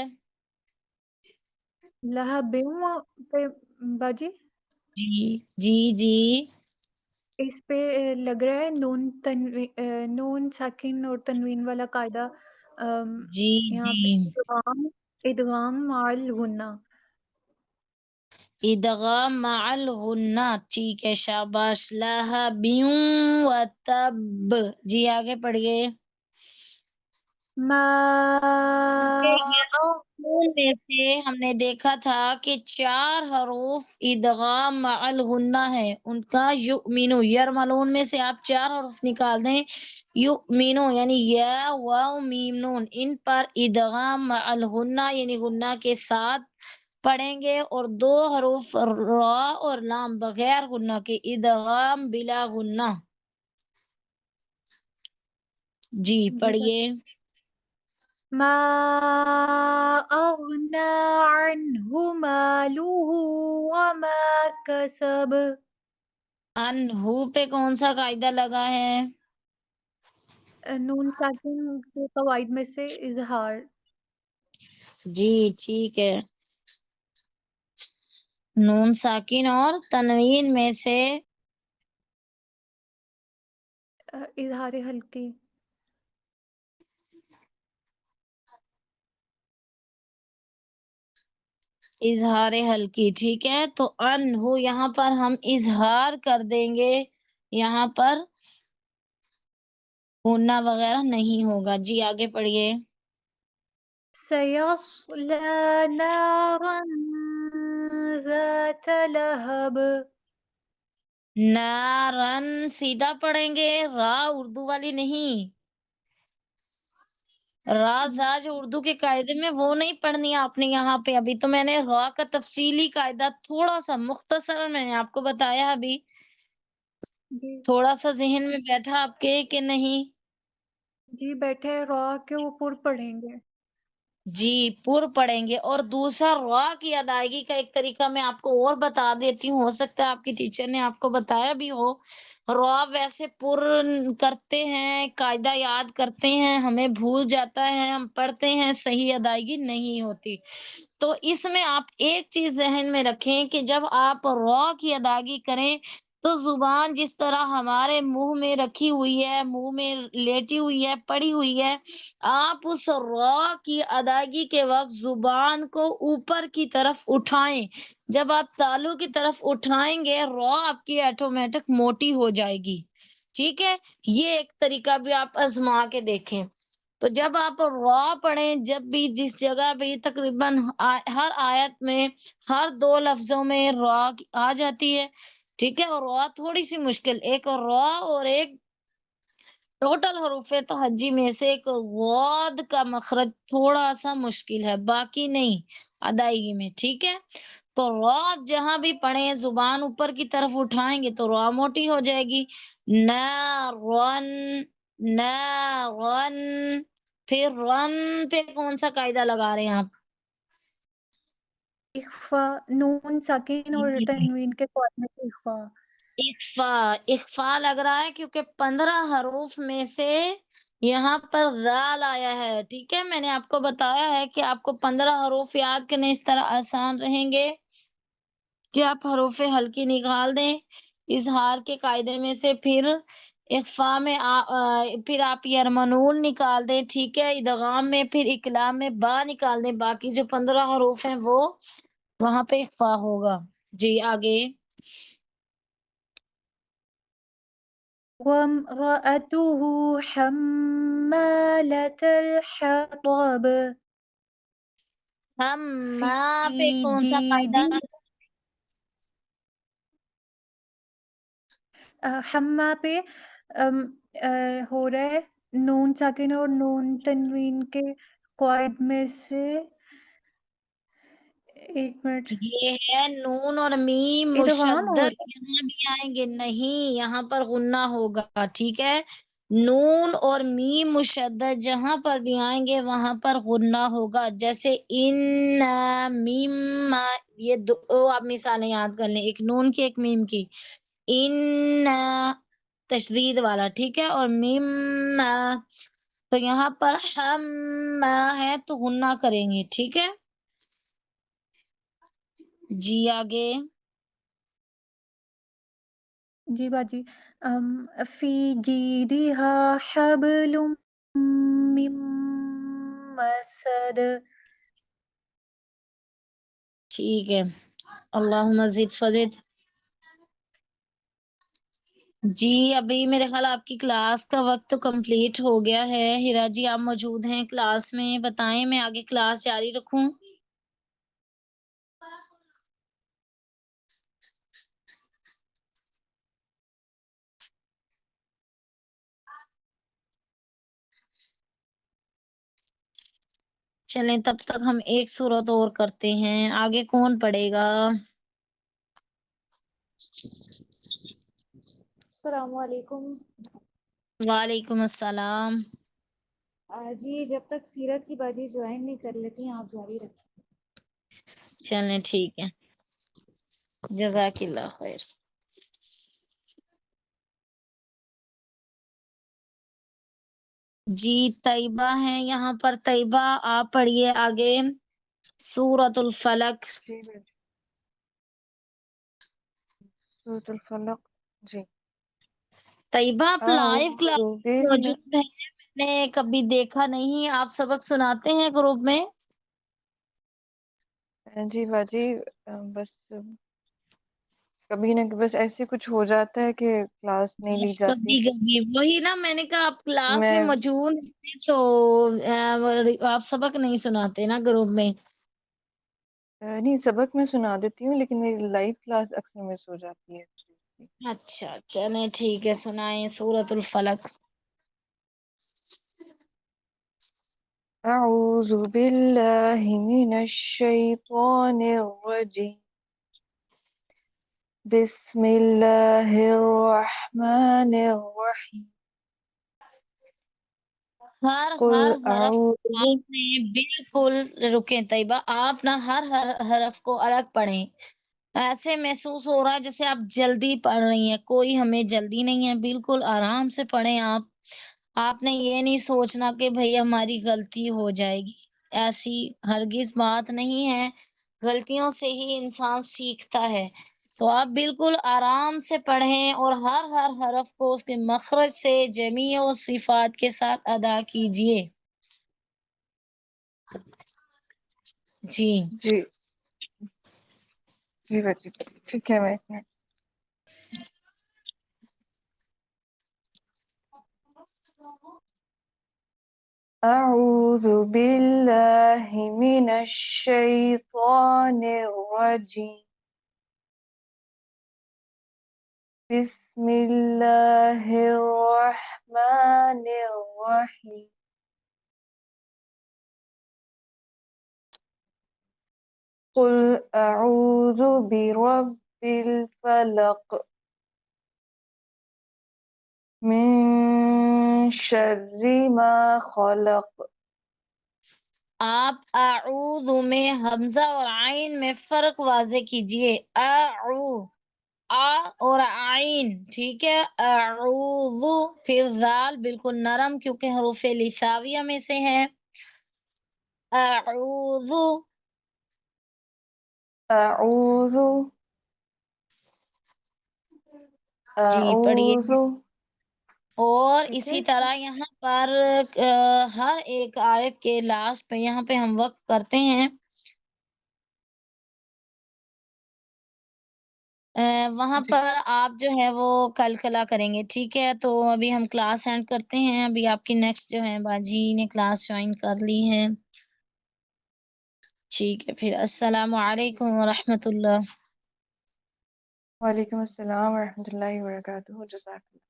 لہب پہ باجی جی اس پہ لگ رہا ہے نون ساکن اور تنوین والا قاعدہ. جی یہاں پہ ادغام مع الغنہ. ادغام مع الغنہ. ٹھیک ہے، شاباش. لہب و تب. جی آگے پڑھیے. ما نون میں سے ہم نے دیکھا تھا کہ 4 حروف ادغام مع الغنہ ہے. ان کا یؤمنو یرملون میں سے آپ 4 حروف نکال دیں. یؤمنو یعنی یا واو میم نون، ان پر ادغام مع الغنہ یعنی غنہ کے ساتھ پڑھیں گے. اور 2 حروف را اور لام بغیر غنہ کے ادغام بلا غنہ. جی جی پڑھیے. ما اغنى عنه ماله وما كسب. انہو پہ کون سا قاعدہ لگا ہے؟ نون ساکن کے قواعد میں سے اظہار. جی ٹھیک ہے. نون ساکن اور تنوین میں سے اظہار حلقی. اظہار حلقی. ٹھیک ہے، تو انہو یہاں پر ہم اظہار کر دیں گے، یہاں پر غنہ وغیرہ نہیں ہوگا. جی آگے پڑھیے. سيصلى نارا ذات لهب. نارن سیدھا پڑھیں گے، را اردو والی نہیں. را زا جو اردو کے قاعدے میں وہ نہیں پڑھنی آپ نے یہاں پہ. ابھی تو میں نے را کا تفصیلی قاعدہ تھوڑا سا مختصر میں نے آپ کو بتایا. ابھی جی تھوڑا سا ذہن میں بیٹھا آپ کے کہ نہیں؟ جی بیٹھے را کے اوپر پڑھیں گے. جی پر پڑھیں گے. اور دوسرا را کی ادائیگی کا ایک طریقہ میں آپ کو اور بتا دیتی ہوں، ہو سکتا ہے آپ کی ٹیچر نے آپ کو بتایا بھی ہو. را ویسے پر کرتے ہیں، قاعدہ یاد کرتے ہیں، ہمیں بھول جاتا ہے، ہم پڑھتے ہیں، صحیح ادائیگی نہیں ہوتی. تو اس میں آپ ایک چیز ذہن میں رکھیں کہ جب آپ را کی ادائیگی کریں تو زبان جس طرح ہمارے منہ میں رکھی ہوئی ہے، منہ میں لیٹی ہوئی ہے، پڑی ہوئی ہے، آپ اس را کی ادائیگی کے وقت زبان کو اوپر کی طرف اٹھائیں. جب آپ تالو کی طرف اٹھائیں گے را آپ کی آٹومیٹک موٹی ہو جائے گی. ٹھیک ہے، یہ ایک طریقہ بھی آپ آزما کے دیکھیں. تو جب آپ را پڑھیں، جب بھی جس جگہ بھی تقریباً ہر آیت میں ہر 2 لفظوں میں را آ جاتی ہے، ٹھیک ہے، اور را تھوڑی سی مشکل، ایک را اور ایک ٹوٹل حروف تہجی میں سے ایک غاد کا مخرج تھوڑا سا مشکل ہے، باقی نہیں ادائیگی میں، ٹھیک ہے۔ تو را آپ جہاں بھی پڑھیں زبان اوپر کی طرف اٹھائیں گے تو را موٹی ہو جائے گی، نارن، نارن، پھر رن پہ کون سا قاعدہ لگا رہے ہیں آپ؟ اخفا، نون ساکن اور تنوین کے قائد میں اخفا۔ اخفا، اخفا لگ رہا ہے کیونکہ 15 حروف میں سے یہاں پر ذال آیا ہے، ٹھیک ہے۔ میں نے آپ کو بتایا ہے کہ آپ کو 15 حروف یاد کرنے اس طرح آسان رہیں گے کہ آپ حروف ہلکی نکال دیں اظہار کے قاعدے میں سے، پھر اخفا میں پھر آپ یرمنون نکال دیں، ٹھیک ہے، ادغام میں، پھر اقلام میں با نکال دیں، باقی جو 15 حروف ہیں وہ وہاں پہ اخفا ہوگا۔ جی آگے۔ وامرأته حمالة الحطب ہم في پہ کون سا قاعدہ؟ حما پہ ہو رہا ہے نون ساکن اور نون تنوین کے قواعد میں سے، ایک منٹ، یہ ہے نون اور میم ادغام ہو مشدد، رہا یہاں بھی آئیں گے نہیں، یہاں پر غنہ ہوگا، ٹھیک ہے۔ نون اور میم مشدد جہاں پر بھی آئیں گے وہاں پر غنہ ہوگا، جیسے ان، میم، یہ دو آپ مثالیں یاد کر لیں، ایک نون کی ایک میم کی، ان تشدید والا، ٹھیک ہے، اور میم، تو یہاں پر ہم ہے تو غنہ کریں گے، ٹھیک ہے۔ جی آگے۔ جی باجی، فی جیدہا حبل من مسد، ٹھیک ہے، اللہم زد فزد۔ جی ابھی میرے خیال آپ کی کلاس کا وقت تو کمپلیٹ ہو گیا ہے، ہیرا جی آپ موجود ہیں کلاس میں، بتائیں میں آگے کلاس جاری رکھوں؟ چلیں تب تک ہم ایک سورت اور کرتے ہیں، آگے کون پڑھے گا؟ السلام علیکم۔ وعلیکم السلام۔ جی جب تک سیرت کی باجی جوائن نہیں کر لیتی ہیں آپ جاری رکھیں۔ چلیں ٹھیک ہے، جزاک اللہ خیر۔ جی طیبہ ہیں یہاں پر، طیبہ آپ پڑھیے آگے سورۃ الفلق۔ جی سورۃ الفلق، جی۔ طیبہ آپ لائیو اعوذ کلاس میں باللہ، موجود ہیں؟ میں نے کبھی دیکھا نہیں، آپ سبق سناتے ہیں گروپ میں؟ جی باجی، بس کبھی نہ بس ایسے کچھ ہو جاتا ہے کہ کلاس نہیں لی جاتی۔ کبھی کبھی وہی نا، میں نے کہا آپ کلاس میں میں موجود ہیں تو آپ سبق نہیں سناتے نا گروپ میں؟ نہیں، سبق میں سنا دیتی ہوں لیکن میری لائیو کلاس اکثر مس ہو جاتی ہے۔ اچھا چلیں ٹھیک ہے، سنائیں سورۃ الفلق۔ اعوذ باللہ من الشیطان الرجیم، بسم اللہ الرحمن الرحیم، ہر قل حرف اعوذ، آپ نے بالکل رکیں طیبہ، آپ نہ ہر حرف کو الگ پڑھیں، ایسے محسوس ہو رہا ہے جیسے آپ جلدی پڑھ رہی ہیں، کوئی ہمیں جلدی نہیں ہے، بالکل آرام سے پڑھیں آپ نے یہ نہیں سوچنا کہ بھئی ہماری غلطی ہو جائے گی، ایسی ہرگز بات نہیں ہے، غلطیوں سے ہی انسان سیکھتا ہے، تو آپ بالکل آرام سے پڑھیں اور ہر حرف کو اس کے مخرج سے جمیع و صفات کے ساتھ ادا کیجئے۔ جی جی جی بچی، ٹھیک ہے، میں أعوذ بالله من الشيطان الرجيم بسم الله الرحمن الرحيم قل أعوذ برب الفلق من شر ما خلق. آپ اعوذ میں حمزہ اور عین میں فرق واضح کیجئے. آ اور عین، ٹھیک ہے. اعوذ، پھر ذال بالکل نرم کیونکہ حروف لثاویہ میں سے ہے. اعوذ. أعوذ جی پڑھیے. أعوذ اور ٹھیک ہے. اسی طرح یہاں پر ہر ایک آیت کے لاسٹ پہ یہاں پہ ہم وقف کرتے ہیں. وہاں جی پر آپ جو ہے وہ کلا کریں گے، ٹھیک ہے. تو ابھی ہم کلاس اینڈ کرتے ہیں. ابھی آپ کی نیکسٹ جو ہے باجی نے کلاس جوائن کر لی ہے. ٹھیک ہے پھر السلام علیکم ورحمۃ اللہ. وعلیکم السلام ورحمۃ اللہ وبرکاتہ. جزاک اللہ.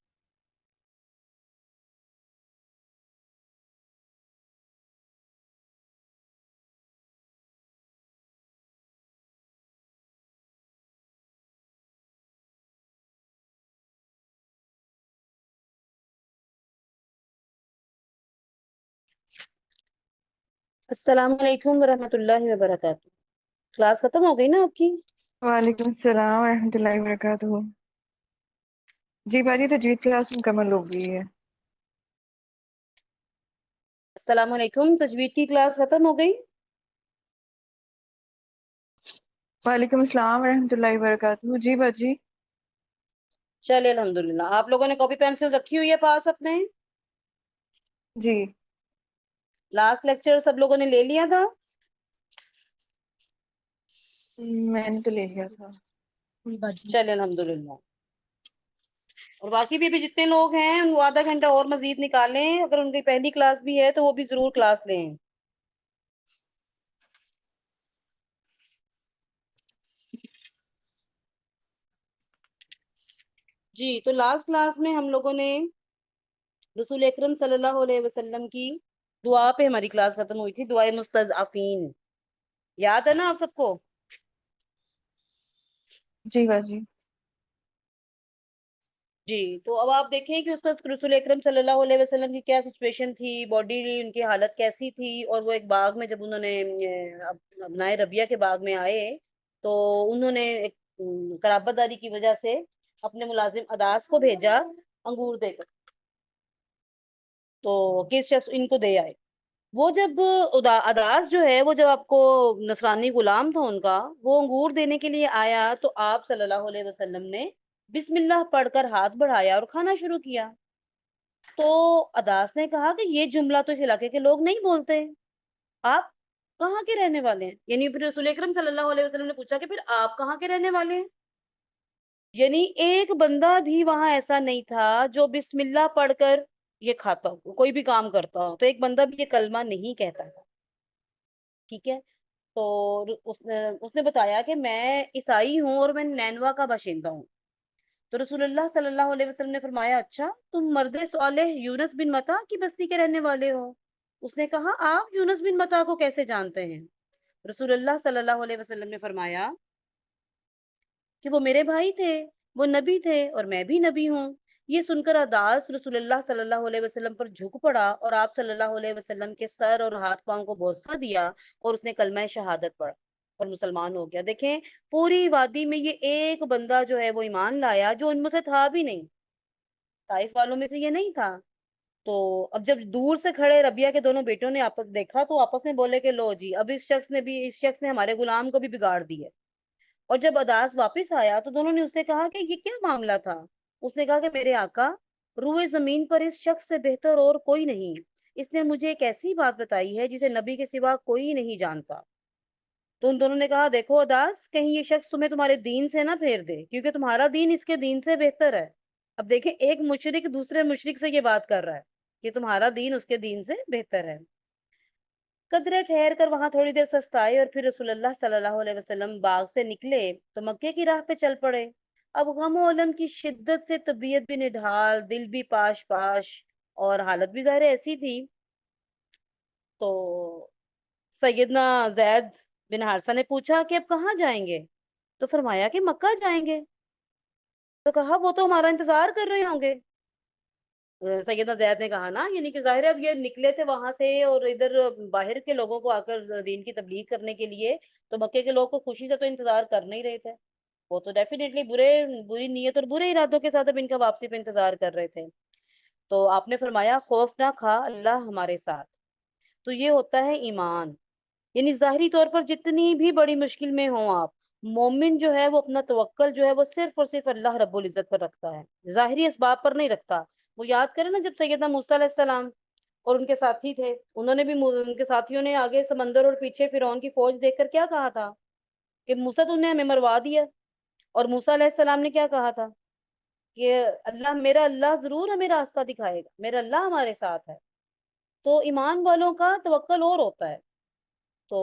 السلام علیکم ورحمۃ اللہ وبرکاتہ. کلاس ختم ہو گئی نا آپ کی؟ وعلیکم السلام ورحمۃ اللہ وبرکاتہ. جی باجی تجوید کلاس مکمل ہو گئی ہے. السلام علیکم، تجوید کی کلاس ختم ہو گئی؟ وعلیکم السلام ورحمۃ اللہ وبرکاتہ. جی باجی. چلے الحمدللہ. آپ لوگوں نے کاپی پینسل رکھی ہوئی ہے پاس اپنے؟ جی لاسٹ لیکچر سب لوگوں نے لے لیا تھا؟ میں نے تو لے لیا تھا. چلے الحمدللہ. اور باقی بھی جتنے لوگ ہیں وہ آدھا گھنٹہ اور مزید نکالیں. اگر ان کی پہلی کلاس بھی ہے تو وہ بھی ضرور کلاس لیں. جی تو لاسٹ کلاس میں ہم لوگوں نے رسول اکرم صلی اللہ علیہ وسلم کی دعا پہ ہماری کلاس ختم ہوئی تھی. دعائے مستضعفین یاد ہے نا آپ سب کو؟ جی باجی. جی تو اب آپ دیکھیں کہ اس وقت رسول اکرم صلی اللہ علیہ وسلم کی کیا سچویشن تھی، باڈی ان کی حالت کیسی تھی. اور وہ ایک باغ میں جب انہوں نے ابنائے ربیہ کے باغ میں آئے تو انہوں نے ایک قرابت داری کی وجہ سے اپنے ملازم اداس کو بھیجا انگور دے کر. تو کس شخص ان کو دے آئے. وہ جب اداس جو ہے وہ جب آپ کو نصرانی غلام تھا ان کا، وہ انگور دینے کے لیے آیا تو آپ صلی اللہ علیہ وسلم نے بسم اللہ پڑھ کر ہاتھ بڑھایا اور کھانا شروع کیا. تو اداس نے کہا کہ یہ جملہ تو اس علاقے کے لوگ نہیں بولتے، آپ کہاں کے رہنے والے ہیں؟ یعنی پھر رسول اکرم صلی اللہ علیہ وسلم نے پوچھا کہ پھر آپ کہاں کے رہنے والے ہیں؟ یعنی ایک بندہ بھی وہاں ایسا نہیں تھا جو بسم اللہ پڑھ کر یہ کھاتا ہو، کوئی بھی کام کرتا ہو تو ایک بندہ بھی یہ کلمہ نہیں کہتا تھا. ٹھیک ہے. تو اس نے بتایا کہ میں عیسائی ہوں اور میں نینوا کا باشندہ ہوں. تو رسول اللہ صلی اللہ علیہ وسلم نے فرمایا اچھا تم مرد صالح یونس بن متا کی بستی کے رہنے والے ہو. اس نے کہا آپ یونس بن متا کو کیسے جانتے ہیں؟ رسول اللہ صلی اللہ علیہ وسلم نے فرمایا کہ وہ میرے بھائی تھے، وہ نبی تھے اور میں بھی نبی ہوں. یہ سن کر اداس رسول اللہ صلی اللہ علیہ وسلم پر جھک پڑا اور آپ صلی اللہ علیہ وسلم کے سر اور ہاتھ پاؤں کو بوسہ دیا اور اس نے کلمہ شہادت پڑھا اور مسلمان ہو گیا. دیکھیں پوری وادی میں یہ ایک بندہ جو ہے وہ ایمان لایا جو ان میں سے تھا بھی نہیں، طائف والوں میں سے یہ نہیں تھا. تو اب جب دور سے کھڑے ربیہ کے دونوں بیٹوں نے آپس دیکھا تو آپس میں بولے کہ لو جی اب اس شخص نے ہمارے غلام کو بھی بگاڑ دی ہے. اور جب اداس واپس آیا تو دونوں نے اس سے کہا کہ یہ کیا معاملہ تھا؟ اس نے کہا کہ میرے آقا روئے زمین پر اس شخص سے بہتر اور کوئی نہیں. اس نے مجھے ایک ایسی بات بتائی ہے جسے نبی کے سوا کوئی نہیں جانتا. تو ان دونوں نے کہا دیکھو اداس کہیں یہ شخص تمہیں تمہارے دین سے نہ پھیر دے کیونکہ تمہارا دین اس کے دین سے بہتر ہے. اب دیکھیں ایک مشرک دوسرے مشرک سے یہ بات کر رہا ہے کہ تمہارا دین اس کے دین سے بہتر ہے۔ قدرے ٹھہر کر وہاں تھوڑی دیر سستائے اور پھر رسول اللہ صلی اللہ علیہ وسلم باغ سے نکلے تو مکے کی راہ پہ چل پڑے۔ اب غم و الم کی شدت سے طبیعت بھی نڈھال، دل بھی پاش پاش، اور حالت بھی ظاہر ایسی تھی۔ تو سیدنا زید بن حارثہ نے پوچھا کہ اب کہاں جائیں گے؟ تو فرمایا کہ مکہ جائیں گے۔ تو کہا وہ تو ہمارا انتظار کر رہے ہوں گے۔ سیدنا زید نے کہا نا، یعنی کہ ظاہر ہے اب یہ نکلے تھے وہاں سے اور ادھر باہر کے لوگوں کو آ کر دین کی تبلیغ کرنے کے لیے، تو مکے کے لوگ کو خوشی سے تو انتظار کر نہیں رہے تھے، وہ تو ڈیفینیٹلی بری نیت اور برے ارادوں کے ساتھ اب ان کا واپسی پہ انتظار کر رہے تھے۔ تو آپ نے فرمایا خوف نہ کھا، اللہ ہمارے ساتھ۔ تو یہ ہوتا ہے ایمان، یعنی ظاہری طور پر جتنی بھی بڑی مشکل میں ہوں آپ، مومن جو ہے وہ اپنا توکل جو ہے وہ صرف اور صرف اللہ رب العزت پر رکھتا ہے، ظاہری اسباب پر نہیں رکھتا۔ وہ یاد کریں نا، جب سیدنا موسیٰ علیہ السلام اور ان کے ساتھی تھے، انہوں نے بھی ان کے ساتھیوں نے آگے سمندر اور پیچھے فرعون کی فوج دیکھ کر کیا کہا تھا کہ موسیٰ تو نے ہمیں مروا دیا، اور موسیٰ علیہ السلام نے کیا کہا تھا کہ میرا اللہ ضرور ہمیں راستہ دکھائے گا، میرا اللہ ہمارے ساتھ ہے۔ تو ایمان والوں کا توکل اور ہوتا ہے۔ تو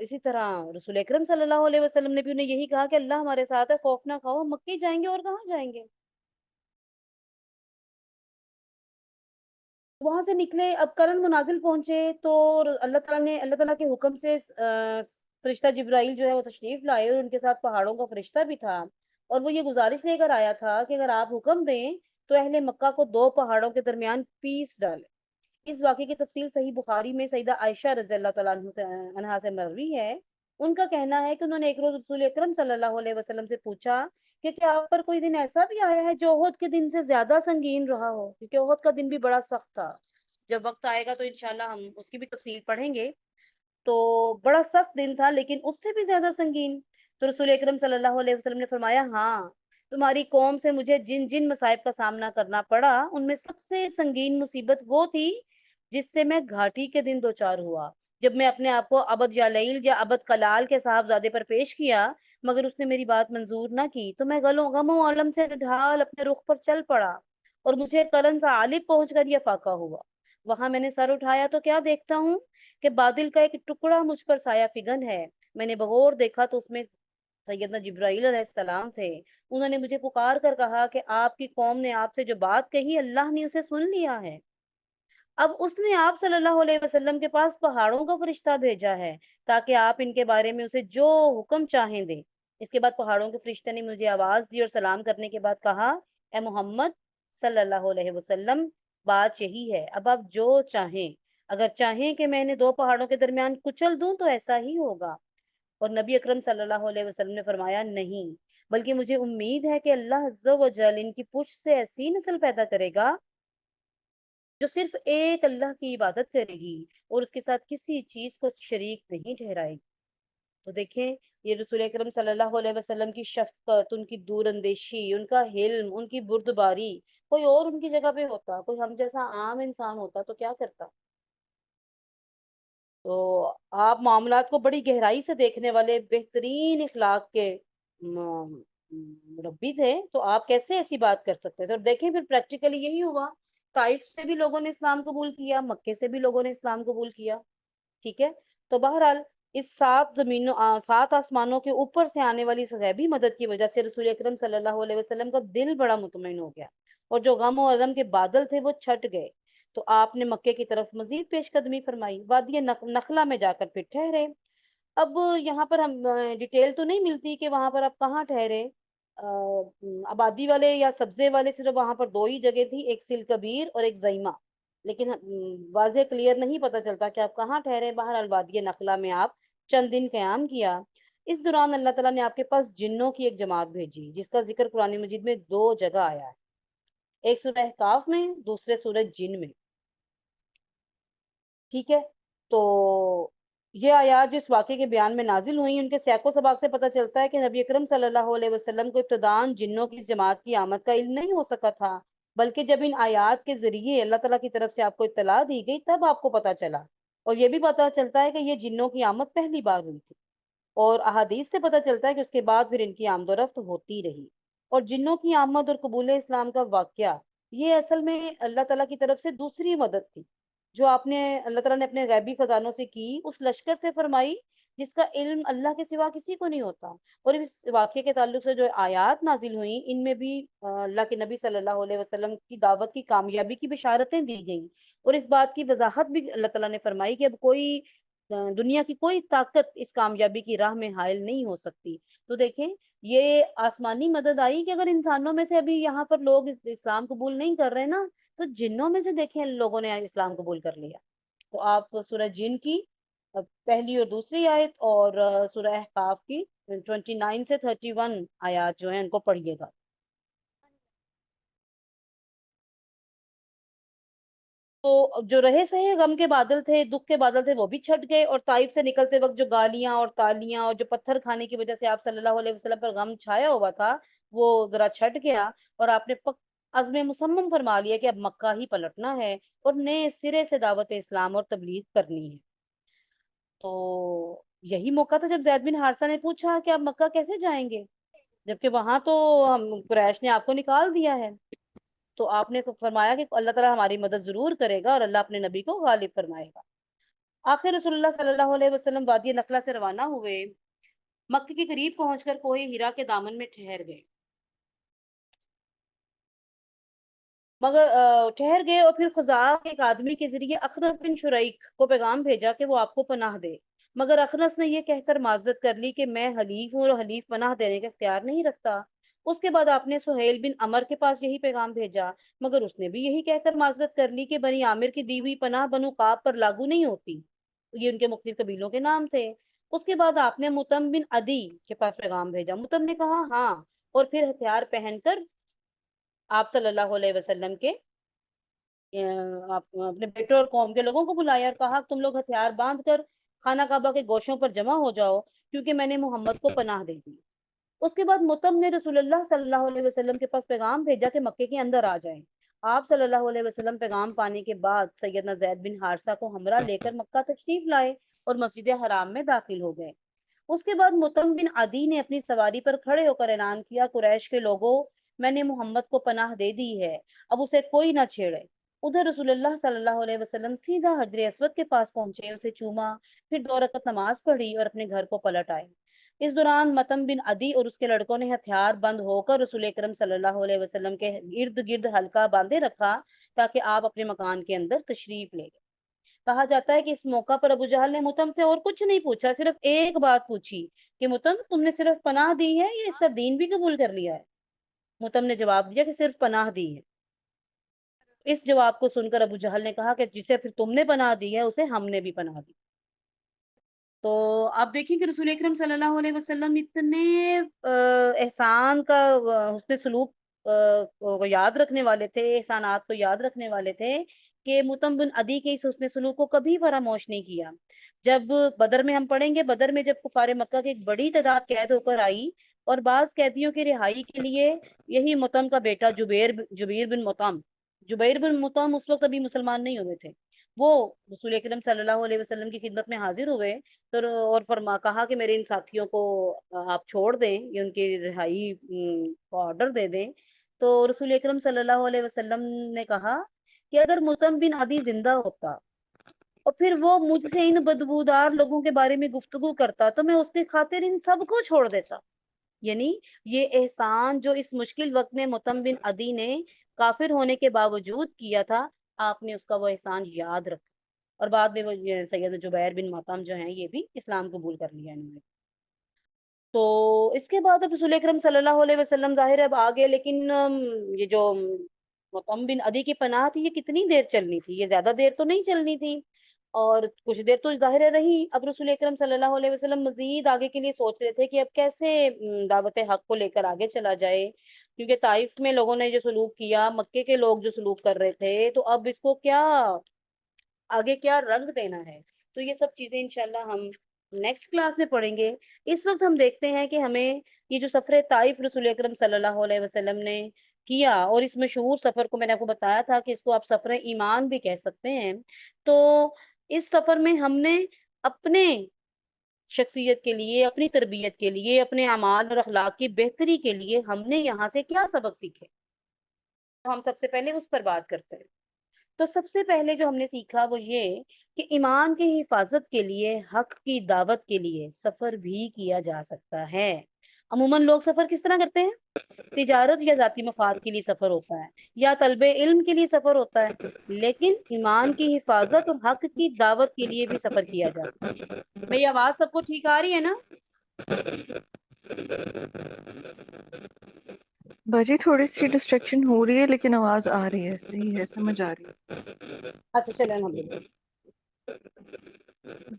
اسی طرح رسول اکرم صلی اللہ علیہ وسلم نے بھی انہیں یہی کہا کہ اللہ ہمارے ساتھ ہے، خوف نہ کھاؤ، مکے جائیں گے اور کہاں جائیں گے۔ وہاں سے نکلے، اب کرن منازل پہنچے تو اللہ تعالیٰ کے حکم سے فرشتہ جبرائیل جو ہے وہ تشریف لائے، اور ان کے ساتھ پہاڑوں کا فرشتہ بھی تھا، اور وہ یہ گزارش لے کر آیا تھا کہ اگر آپ حکم دیں تو اہل مکہ کو 2 پہاڑوں کے درمیان پیس ڈالے۔ اس واقعے کی تفصیل صحیح بخاری میں سیدہ عائشہ رضی اللہ تعالیٰ عنہا سے مروی ہے۔ ان کا کہنا ہے کہ انہوں نے ایک روز رسول اکرم صلی اللہ علیہ وسلم سے پوچھا کہ کیا آپ پر کوئی دن ایسا بھی آیا ہے جو احد کے دن سے زیادہ سنگین رہا ہو، کیونکہ احد کا دن بھی بڑا سخت تھا۔ جب وقت آئے گا تو انشاءاللہ ہم اس کی بھی تفصیل پڑھیں گے۔ تو بڑا سخت دن تھا لیکن اس سے بھی زیادہ سنگین۔ تو رسول اکرم صلی اللہ علیہ وسلم نے فرمایا ہاں، تمہاری قوم سے مجھے جن جن مصائب کا سامنا کرنا پڑا ان میں سب سے سنگین مصیبت وہ تھی جس سے میں گھاٹی کے دن دوچار ہوا، جب میں اپنے آپ کو عبد یالیل یا عبد کلال کے صاحبزادے پر پیش کیا مگر اس نے میری بات منظور نہ کی، تو میں غم و عالم سے ڈھال اپنے رخ پر چل پڑا اور مجھے قرن ثعالب پہنچ کر یہ فاقہ ہوا۔ وہاں میں نے سر اٹھایا تو کیا دیکھتا ہوں کہ بادل کا ایک ٹکڑا مجھ پر سایہ فگن ہے۔ میں نے بغور دیکھا تو اس میں سیدنا جبرائیل علیہ السلام تھے۔ انہوں نے مجھے پکار کر کہا کہ آپ کی قوم نے آپ سے جو بات کہی اللہ نے اسے سن لیا ہے۔ اب اس نے آپ صلی اللہ علیہ وسلم کے پاس پہاڑوں کا فرشتہ بھیجا ہے تاکہ آپ ان کے بارے میں اسے جو حکم چاہیں دیں۔ اس کے بعد پہاڑوں کے فرشتے نے مجھے آواز دی اور سلام کرنے کے بعد کہا، اے محمد صلی اللہ علیہ وسلم، بات یہی ہے، اب آپ جو چاہیں، اگر چاہیں کہ میں انہیں 2 پہاڑوں کے درمیان کچل دوں تو ایسا ہی ہوگا۔ اور نبی اکرم صلی اللہ علیہ وسلم نے فرمایا نہیں، بلکہ مجھے امید ہے کہ اللہ عز و جل ان کی پشت سے ایسی نسل پیدا کرے گا جو صرف ایک اللہ کی عبادت کرے گی اور اس کے ساتھ کسی چیز کو شریک نہیں ٹھہرائے گی۔ تو دیکھیں یہ رسول اکرم صلی اللہ علیہ وسلم کی شفقت، ان کی دور اندیشی، ان کا حلم، ان کی بردباری، کوئی اور ان کی جگہ پہ ہوتا، کوئی ہم جیسا عام انسان ہوتا تو کیا کرتا؟ تو آپ معاملات کو بڑی گہرائی سے دیکھنے والے بہترین اخلاق کے مربی تھے، تو آپ کیسے ایسی بات کر سکتے تھے؟ اور دیکھیں پھر پریکٹیکلی یہی ہوا، طائف سے بھی لوگوں نے اسلام قبول کیا، مکے سے بھی لوگوں نے اسلام قبول کیا، ٹھیک ہے۔ تو بہرحال اس 7 آسمانوں کے اوپر سے آنے والی غیبی مدد کی وجہ سے رسول اکرم صلی اللہ علیہ وسلم کا دل بڑا مطمئن ہو گیا، اور جو غم و غم کے بادل تھے وہ چھٹ گئے۔ تو آپ نے مکے کی طرف مزید پیش قدمی فرمائی، وادی نخلا میں جا کر پھر ٹھہرے۔ اب یہاں پر ہم ڈیٹیل تو نہیں ملتی کہ وہاں پر آپ کہاں ٹھہرے، آبادی والے یا سبزے والے صرف وہاں پر 2 ہی جگہ تھی، ایک سل کبیر اور ایک زیمہ، لیکن واضح کلیئر نہیں پتہ چلتا کہ آپ کہاں ٹھہرے۔ بہرحال وادی نخلا میں آپ چند دن قیام کیا۔ اس دوران اللہ تعالیٰ نے آپ کے پاس جنوں کی ایک جماعت بھیجی جس کا ذکر قرآن مجید میں 2 جگہ آیا ہے، ایک سورہ کاف میں، دوسرے سورہ جن میں، ٹھیک ہے۔ تو یہ آیات جس واقعے کے بیان میں نازل ہوئی ان کے سیاق و سباق سے پتہ چلتا ہے کہ نبی اکرم صلی اللہ علیہ وسلم کو ابتداءً جنوں کی اس جماعت کی آمد کا علم نہیں ہو سکا تھا، بلکہ جب ان آیات کے ذریعے اللہ تعالیٰ کی طرف سے آپ کو اطلاع دی گئی تب آپ کو پتہ چلا، اور یہ بھی پتہ چلتا ہے کہ یہ جنوں کی آمد پہلی بار ہوئی تھی، اور احادیث سے پتہ چلتا ہے کہ اس کے بعد پھر ان کی آمد و رفت ہوتی رہی۔ اور جنوں کی آمد اور قبول اسلام کا واقعہ یہ اصل میں اللہ تعالیٰ کی طرف سے دوسری مدد تھی جو آپ نے اللہ تعالیٰ نے اپنے غیبی خزانوں سے کی، اس لشکر سے فرمائی جس کا علم اللہ کے سوا کسی کو نہیں ہوتا۔ اور اس واقعے کے تعلق سے جو آیات نازل ہوئیں ان میں بھی اللہ کے نبی صلی اللہ علیہ وسلم کی دعوت کی کامیابی کی بشارتیں دی گئیں، اور اس بات کی وضاحت بھی اللہ تعالیٰ نے فرمائی کہ اب کوئی دنیا کی کوئی طاقت اس کامیابی کی راہ میں حائل نہیں ہو سکتی۔ تو دیکھیں یہ آسمانی مدد آئی کہ اگر انسانوں میں سے ابھی یہاں پر لوگ اسلام قبول نہیں کر رہے نا، تو جنوں میں سے دیکھیں لوگوں نے اسلام قبول کر لیا۔ تو آپ سورہ جن کی پہلی اور دوسری آیت اور سورہ احقاف کی 29 سے 31 آیات جو ہیں ان کو پڑھیے گا۔ تو جو رہے سہے غم کے بادل تھے، دکھ کے بادل تھے، وہ بھی چھٹ گئے، اور طائف سے نکلتے وقت جو گالیاں اور تالیاں اور جو پتھر کھانے کی وجہ سے آپ صلی اللہ علیہ وسلم پر غم چھایا ہوا تھا وہ ذرا چھٹ گیا، اور آپ نے عزم مصمم فرما لیا کہ اب مکہ ہی پلٹنا ہے اور نئے سرے سے دعوت اسلام اور تبلیغ کرنی ہے۔ تو یہی موقع تھا جب زید بن حارثہ نے پوچھا کہ آپ مکہ کیسے جائیں گے، جبکہ وہاں تو قریش نے آپ کو نکال دیا ہے۔ تو آپ نے فرمایا کہ اللہ تعالیٰ ہماری مدد ضرور کرے گا اور اللہ اپنے نبی کو غالب فرمائے گا۔ آخر رسول اللہ صلی اللہ علیہ وسلم وادی نخلا سے روانہ ہوئے، مکہ کے قریب پہنچ کر کوہ ہیرا کے دامن میں ٹھہر گئے، ٹھہر گئے اور پھر خزاعہ کے ایک آدمی کے ذریعے اخنس بن شریک کو پیغام بھیجا کہ وہ آپ کو پناہ دے، مگر اخنس نے یہ کہہ کر معذرت کر لی کہ میں حلیف ہوں اور حلیف پناہ دینے کا اختیار نہیں رکھتا۔ اس کے بعد آپ نے سہیل بن عمر کے پاس یہی پیغام بھیجا، مگر اس نے بھی یہی کہہ کر معذرت کر لی کہ بنی عامر کی دی ہوئی پناہ بنو قاب پر لاگو نہیں ہوتی۔ یہ ان کے مختلف قبیلوں کے نام تھے۔ اس کے بعد آپ نے متم بن عدی کے پاس پیغام بھیجا، متم نے کہا ہاں، اور پھر ہتھیار پہن کر آپ صلی اللہ علیہ وسلم کے اپنے بیٹوں اور قوم کے لوگوں کو بلایا اور کہا تم لوگ ہتھیار باندھ کر خانہ کعبہ کے گوشوں پر جمع ہو جاؤ کیونکہ میں نے محمد کو پناہ دے دی۔ اس کے بعد متم نے رسول اللہ صلی اللہ علیہ وسلم کے پاس پیغام بھیجا کہ مکے کے اندر آ جائیں۔ آپ صلی اللہ علیہ وسلم پیغام پانے کے بعد سیدنا زید بن حارثہ کو ہمراہ لے کر مکہ تشریف لائے اور مسجد حرام میں داخل ہو گئے۔ اس کے بعد متم بن عدی نے اپنی سواری پر کھڑے ہو کر اعلان کیا، قریش کے لوگوں، میں نے محمد کو پناہ دے دی ہے، اب اسے کوئی نہ چھیڑے۔ ادھر رسول اللہ صلی اللہ علیہ وسلم سیدھا حجر اسود کے پاس پہنچے، اسے چوما، پھر 2 رکعت نماز پڑھی اور اپنے گھر کو پلٹ آئے۔ اس دوران متم بن عدی اور اس کے لڑکوں نے ہتھیار بند ہو کر رسول اکرم صلی اللہ علیہ وسلم کے ارد گرد حلقہ باندھے رکھا تاکہ آپ اپنے مکان کے اندر تشریف لے گئے۔ کہا جاتا ہے کہ اس موقع پر ابو جہل نے متم سے اور کچھ نہیں پوچھا، صرف ایک بات پوچھی کہ متم تم نے صرف پناہ دی ہے یا اس کا دین بھی قبول کر لیا ہے؟ متم نے جواب دیا کہ صرف پناہ دی ہے۔ اس جواب کو سن کر ابو جہل نے کہا کہ جسے پھر تم نے پناہ دی ہے اسے ہم نے بھی پناہ دی۔ تو آپ دیکھیں کہ رسول اکرم صلی اللہ علیہ وسلم اتنے احسان کا حسن سلوک کو یاد رکھنے والے تھے، احسانات کو یاد رکھنے والے تھے کہ متم بن عدی کے اس حسن سلوک کو کبھی فراموش نہیں کیا۔ جب بدر میں ہم پڑھیں گے، بدر میں جب کفار مکہ کی ایک بڑی تعداد قید ہو کر آئی اور بعض قیدیوں کی رہائی کے لیے یہی متم کا بیٹا جبیر بن متم اس وقت ابھی مسلمان نہیں ہوئے تھے، وہ رسول اکرم صلی اللہ علیہ وسلم کی خدمت میں حاضر ہوئے تو اور کہا کہ میرے ان ساتھیوں کو آپ چھوڑ دیں، یہ ان کی رہائی کو آرڈر دے دیں۔ تو رسول اکرم صلی اللہ علیہ وسلم نے کہا کہ اگر متم بن عدی زندہ ہوتا اور پھر وہ مجھ سے ان بدبودار لوگوں کے بارے میں گفتگو کرتا تو میں اس کی خاطر ان سب کو چھوڑ دیتا۔ یعنی یہ احسان جو اس مشکل وقت میں متم بن عدی نے کافر ہونے کے باوجود کیا تھا، آپ نے اس کا وہ احسان یاد رکھا، اور بعد میں وہ سید جبیر بن مطعم جو ہیں یہ بھی اسلام قبول کر لیا انہوں نے۔ تو اس کے بعد اب رسول اکرم صلی اللہ علیہ وسلم ظاہر ہے اب آگے، لیکن یہ جو مطعم بن عدی کی پناہ تھی یہ کتنی دیر چلنی تھی؟ یہ زیادہ دیر تو نہیں چلنی تھی، اور کچھ دیر تو ظاہر رہی۔ اب رسول اکرم صلی اللہ علیہ وسلم مزید آگے کے لیے سوچ رہے تھے کہ اب کیسے دعوت حق کو لے کر آگے چلا جائے، کیونکہ طائف میں لوگوں نے جو سلوک کیا، مکے کے لوگ جو سلوک کر رہے تھے، تو اب اس کو کیا آگے کیا رنگ دینا ہے۔ تو یہ سب چیزیں انشاءاللہ ہم نیکسٹ کلاس میں پڑھیں گے۔ اس وقت ہم دیکھتے ہیں کہ ہمیں یہ جو سفر طائف رسول اکرم صلی اللہ علیہ وسلم نے کیا، اور اس مشہور سفر کو میں نے آپ کو بتایا تھا کہ اس کو آپ سفر ایمان بھی کہہ سکتے ہیں، تو اس سفر میں ہم نے اپنے شخصیت کے لیے، اپنی تربیت کے لیے، اپنے اعمال اور اخلاق کی بہتری کے لیے ہم نے یہاں سے کیا سبق سیکھے؟ ہم سب سے پہلے اس پر بات کرتے ہیں. تو سب سے پہلے جو ہم نے سیکھا وہ یہ کہ ایمان کی حفاظت کے لیے، حق کی دعوت کے لیے سفر بھی کیا جا سکتا ہے. عموماً لوگ سفر کس طرح کرتے ہیں؟ تجارت یا ذاتی مفاد کے لیے سفر ہوتا ہے، یا طلب علم کے لیے سفر ہوتا ہے، لیکن ایمان کی حفاظت اور حق کی دعوت کے لیے بھی سفر کیا جاتا ہے. میری آواز سب کو ٹھیک آ رہی ہے نا؟ باجی تھوڑی سی ڈسٹریکشن ہو رہی ہے لیکن آواز آ رہی ہے، صحیح ہے، سمجھ آ رہی ہے. اچھا چلیں الحمدللہ.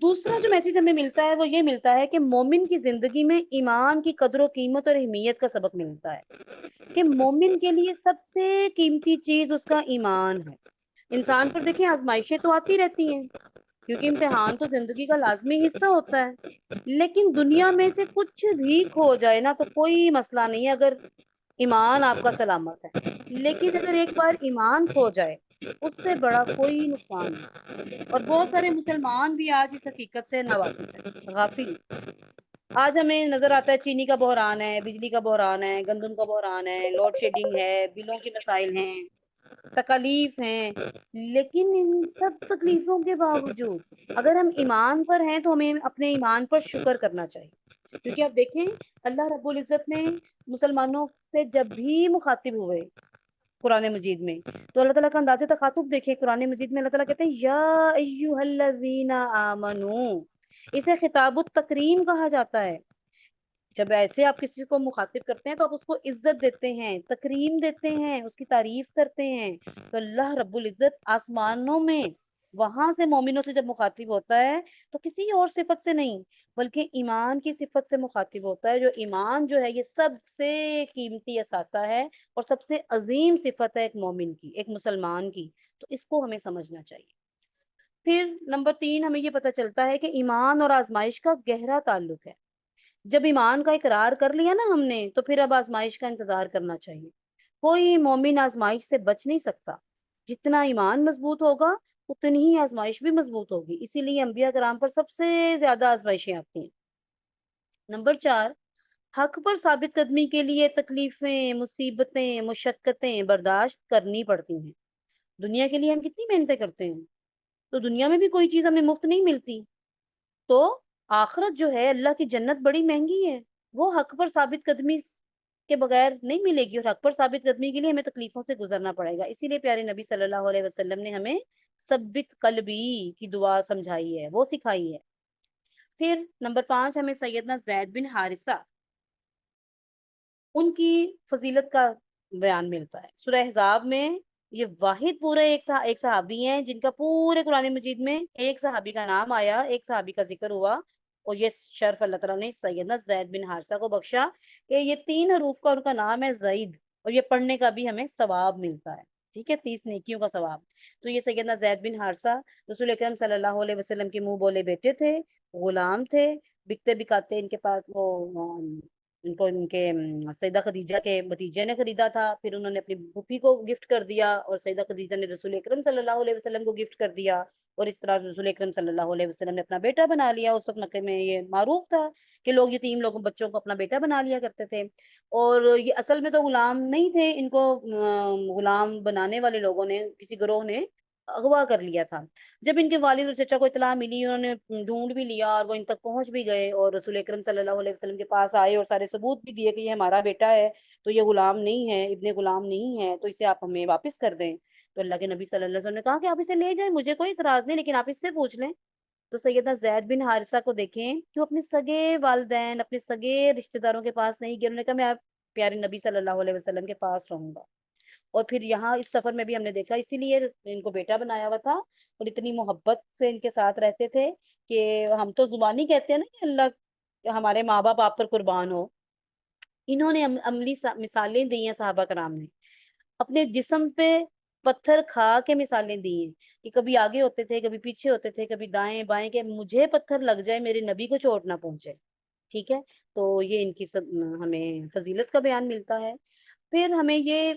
دوسرا جو میسج ہمیں ملتا ہے وہ یہ ملتا ہے کہ مومن کی زندگی میں ایمان کی قدر و قیمت اور اہمیت کا سبق ملتا ہے کہ مومن کے لیے سب سے قیمتی چیز اس کا ایمان ہے. انسان پر دیکھیں آزمائشیں تو آتی رہتی ہیں کیونکہ امتحان تو زندگی کا لازمی حصہ ہوتا ہے، لیکن دنیا میں سے کچھ بھی کھو جائے نا تو کوئی مسئلہ نہیں ہے اگر ایمان آپ کا سلامت ہے. لیکن اگر ایک بار ایمان کھو جائے اس سے بڑا کوئی نقصان نہیں. اور بہت سارے مسلمان بھی آج اس حقیقت سے ناواقف ہیں، غافل. آج ہمیں نظر آتا ہے چینی کا بحران ہے، بجلی کا بحران ہے، گندم کا بحران ہے، لوڈ شیڈنگ ہے، بلوں کے مسائل ہیں، تکالیف ہیں. لیکن ان سب تکلیفوں کے باوجود اگر ہم ایمان پر ہیں تو ہمیں اپنے ایمان پر شکر کرنا چاہیے. کیونکہ آپ دیکھیں اللہ رب العزت نے مسلمانوں سے جب بھی مخاطب ہوئے قرآن مجید میں تو اللہ تعالیٰ کا انداز تخاطب دیکھیں. قرآن مجید میں اللہ تعالیٰ کہتے ہیں یا ایھا الذین آمنو. اسے خطاب التکریم کہا جاتا ہے. جب ایسے آپ کسی کو مخاطب کرتے ہیں تو آپ اس کو عزت دیتے ہیں، تکریم دیتے ہیں، اس کی تعریف کرتے ہیں. تو اللہ رب العزت آسمانوں میں وہاں سے مومنوں سے جب مخاطب ہوتا ہے تو کسی اور صفت سے نہیں بلکہ ایمان کی صفت سے مخاطب ہوتا ہے. جو ایمان جو ہے یہ سب سے قیمتی اثاثہ ہے اور سب سے عظیم صفت ہے ایک مومن کی، ایک مسلمان کی. تو اس کو ہمیں سمجھنا چاہیے. پھر نمبر 3 ہمیں یہ پتہ چلتا ہے کہ ایمان اور آزمائش کا گہرا تعلق ہے. جب ایمان کا اقرار کر لیا نا ہم نے تو پھر اب آزمائش کا انتظار کرنا چاہیے. کوئی مومن آزمائش سے بچ نہیں سکتا. جتنا ایمان مضبوط ہوگا اتنی ہی آزمائش بھی مضبوط ہوگی. اسی لیے انبیاء کرام پر سب سے زیادہ آزمائشیں آتی ہیں. نمبر 4 حق پر ثابت قدمی کے لیے تکلیفیں، مصیبتیں، مشقتیں برداشت کرنی پڑتی ہیں. دنیا کے لیے ہم کتنی محنتیں کرتے ہیں تو دنیا میں بھی کوئی چیز ہمیں مفت نہیں ملتی. تو آخرت جو ہے اللہ کی جنت بڑی مہنگی ہے، وہ حق پر ثابت قدمی کے بغیر نہیں ملے گی. اور حق پر ثابت قدمی کے لیے ہمیں تکلیفوں سے گزرنا پڑے گا. اسی لیے پیارے نبی صلی اللہ علیہ وسلم نے ہمیں ثبت قلبی کی دعا سمجھائی ہے، وہ سکھائی ہے. پھر نمبر 5 ہمیں سیدنا زید بن حارثہ ان کی فضیلت کا بیان ملتا ہے. سورہ احزاب میں یہ واحد پورے ایک صحابی ہیں جن کا پورے قرآن مجید میں ایک صحابی کا نام آیا، ایک صحابی کا ذکر ہوا. اور یہ شرف اللہ تعالیٰ نے سیدنا زید بن حارثہ کو بخشا کہ یہ 3 حروف کا ان کا نام ہے زید، اور یہ پڑھنے کا بھی ہمیں ثواب ملتا ہے. ٹھیک ہے، 30 نیکیوں کا ثواب. تو یہ سیدنا زید بن حارثہ رسول اکرم صلی اللہ علیہ وسلم کے منہ بولے بیٹے تھے، غلام تھے. بکتے بکاتے ان کے پاس وہ ان کو ان کے سیدہ خدیجہ کے بھتیجے نے خریدا تھا. پھر انہوں نے اپنی پھوپھی کو گفٹ کر دیا اور سیدہ خدیجہ نے رسول اکرم صلی اللہ علیہ وسلم کو گفٹ کر دیا. اور اس طرح رسول اکرم صلی اللہ علیہ وسلم نے اپنا بیٹا بنا لیا. اس وقت مکے میں یہ معروف تھا کہ لوگ یتیم لوگوں بچوں کو اپنا بیٹا بنا لیا کرتے تھے. اور یہ اصل میں تو غلام نہیں تھے، ان کو غلام بنانے والے لوگوں نے، کسی گروہ نے اغوا کر لیا تھا. جب ان کے والد اور چچا کو اطلاع ملی انہوں نے ڈھونڈ بھی لیا اور وہ ان تک پہنچ بھی گئے اور رسول اکرم صلی اللہ علیہ وسلم کے پاس آئے اور سارے ثبوت بھی دیے کہ یہ ہمارا بیٹا ہے، تو یہ غلام نہیں ہے، ابن غلام نہیں ہے، تو اسے آپ ہمیں واپس کر دیں. تو اللہ کے نبی صلی اللہ علیہ وسلم نے کہا کہ آپ اسے لے جائیں، مجھے کوئی اعتراض نہیں، لیکن آپ اس سے پوچھ لیں. تو سیدنا زید بن حارثہ کو دیکھیں کہ وہ اپنے سگے والدین، اپنے سگے رشتہ داروں کے پاس نہیں گئے. انہوں نے کہا میں آپ پیارے نبی صلی اللہ علیہ وسلم کے پاس رہوں گا. اور پھر یہاں اس سفر میں بھی ہم نے دیکھا اسی لیے ان کو بیٹا بنایا ہوا تھا اور اتنی محبت سے ان کے ساتھ رہتے تھے کہ ہم تو زبانی کہتے ہیں نا کہ اللہ ہمارے ماں باپ آپ پر قربان ہو. انہوں نے عملی مثالیں دی ہیں صحابہ کرام نے، اپنے جسم پہ پتھر کھا کے مثالیں دی ہیں کہ کبھی آگے ہوتے تھے، کبھی پیچھے ہوتے تھے، کبھی دائیں بائیں، کہ مجھے پتھر لگ جائے میرے نبی کو چوٹ نہ پہنچے. ٹھیک ہے، تو یہ ان کی ہمیں فضیلت کا بیان ملتا ہے. پھر ہمیں یہ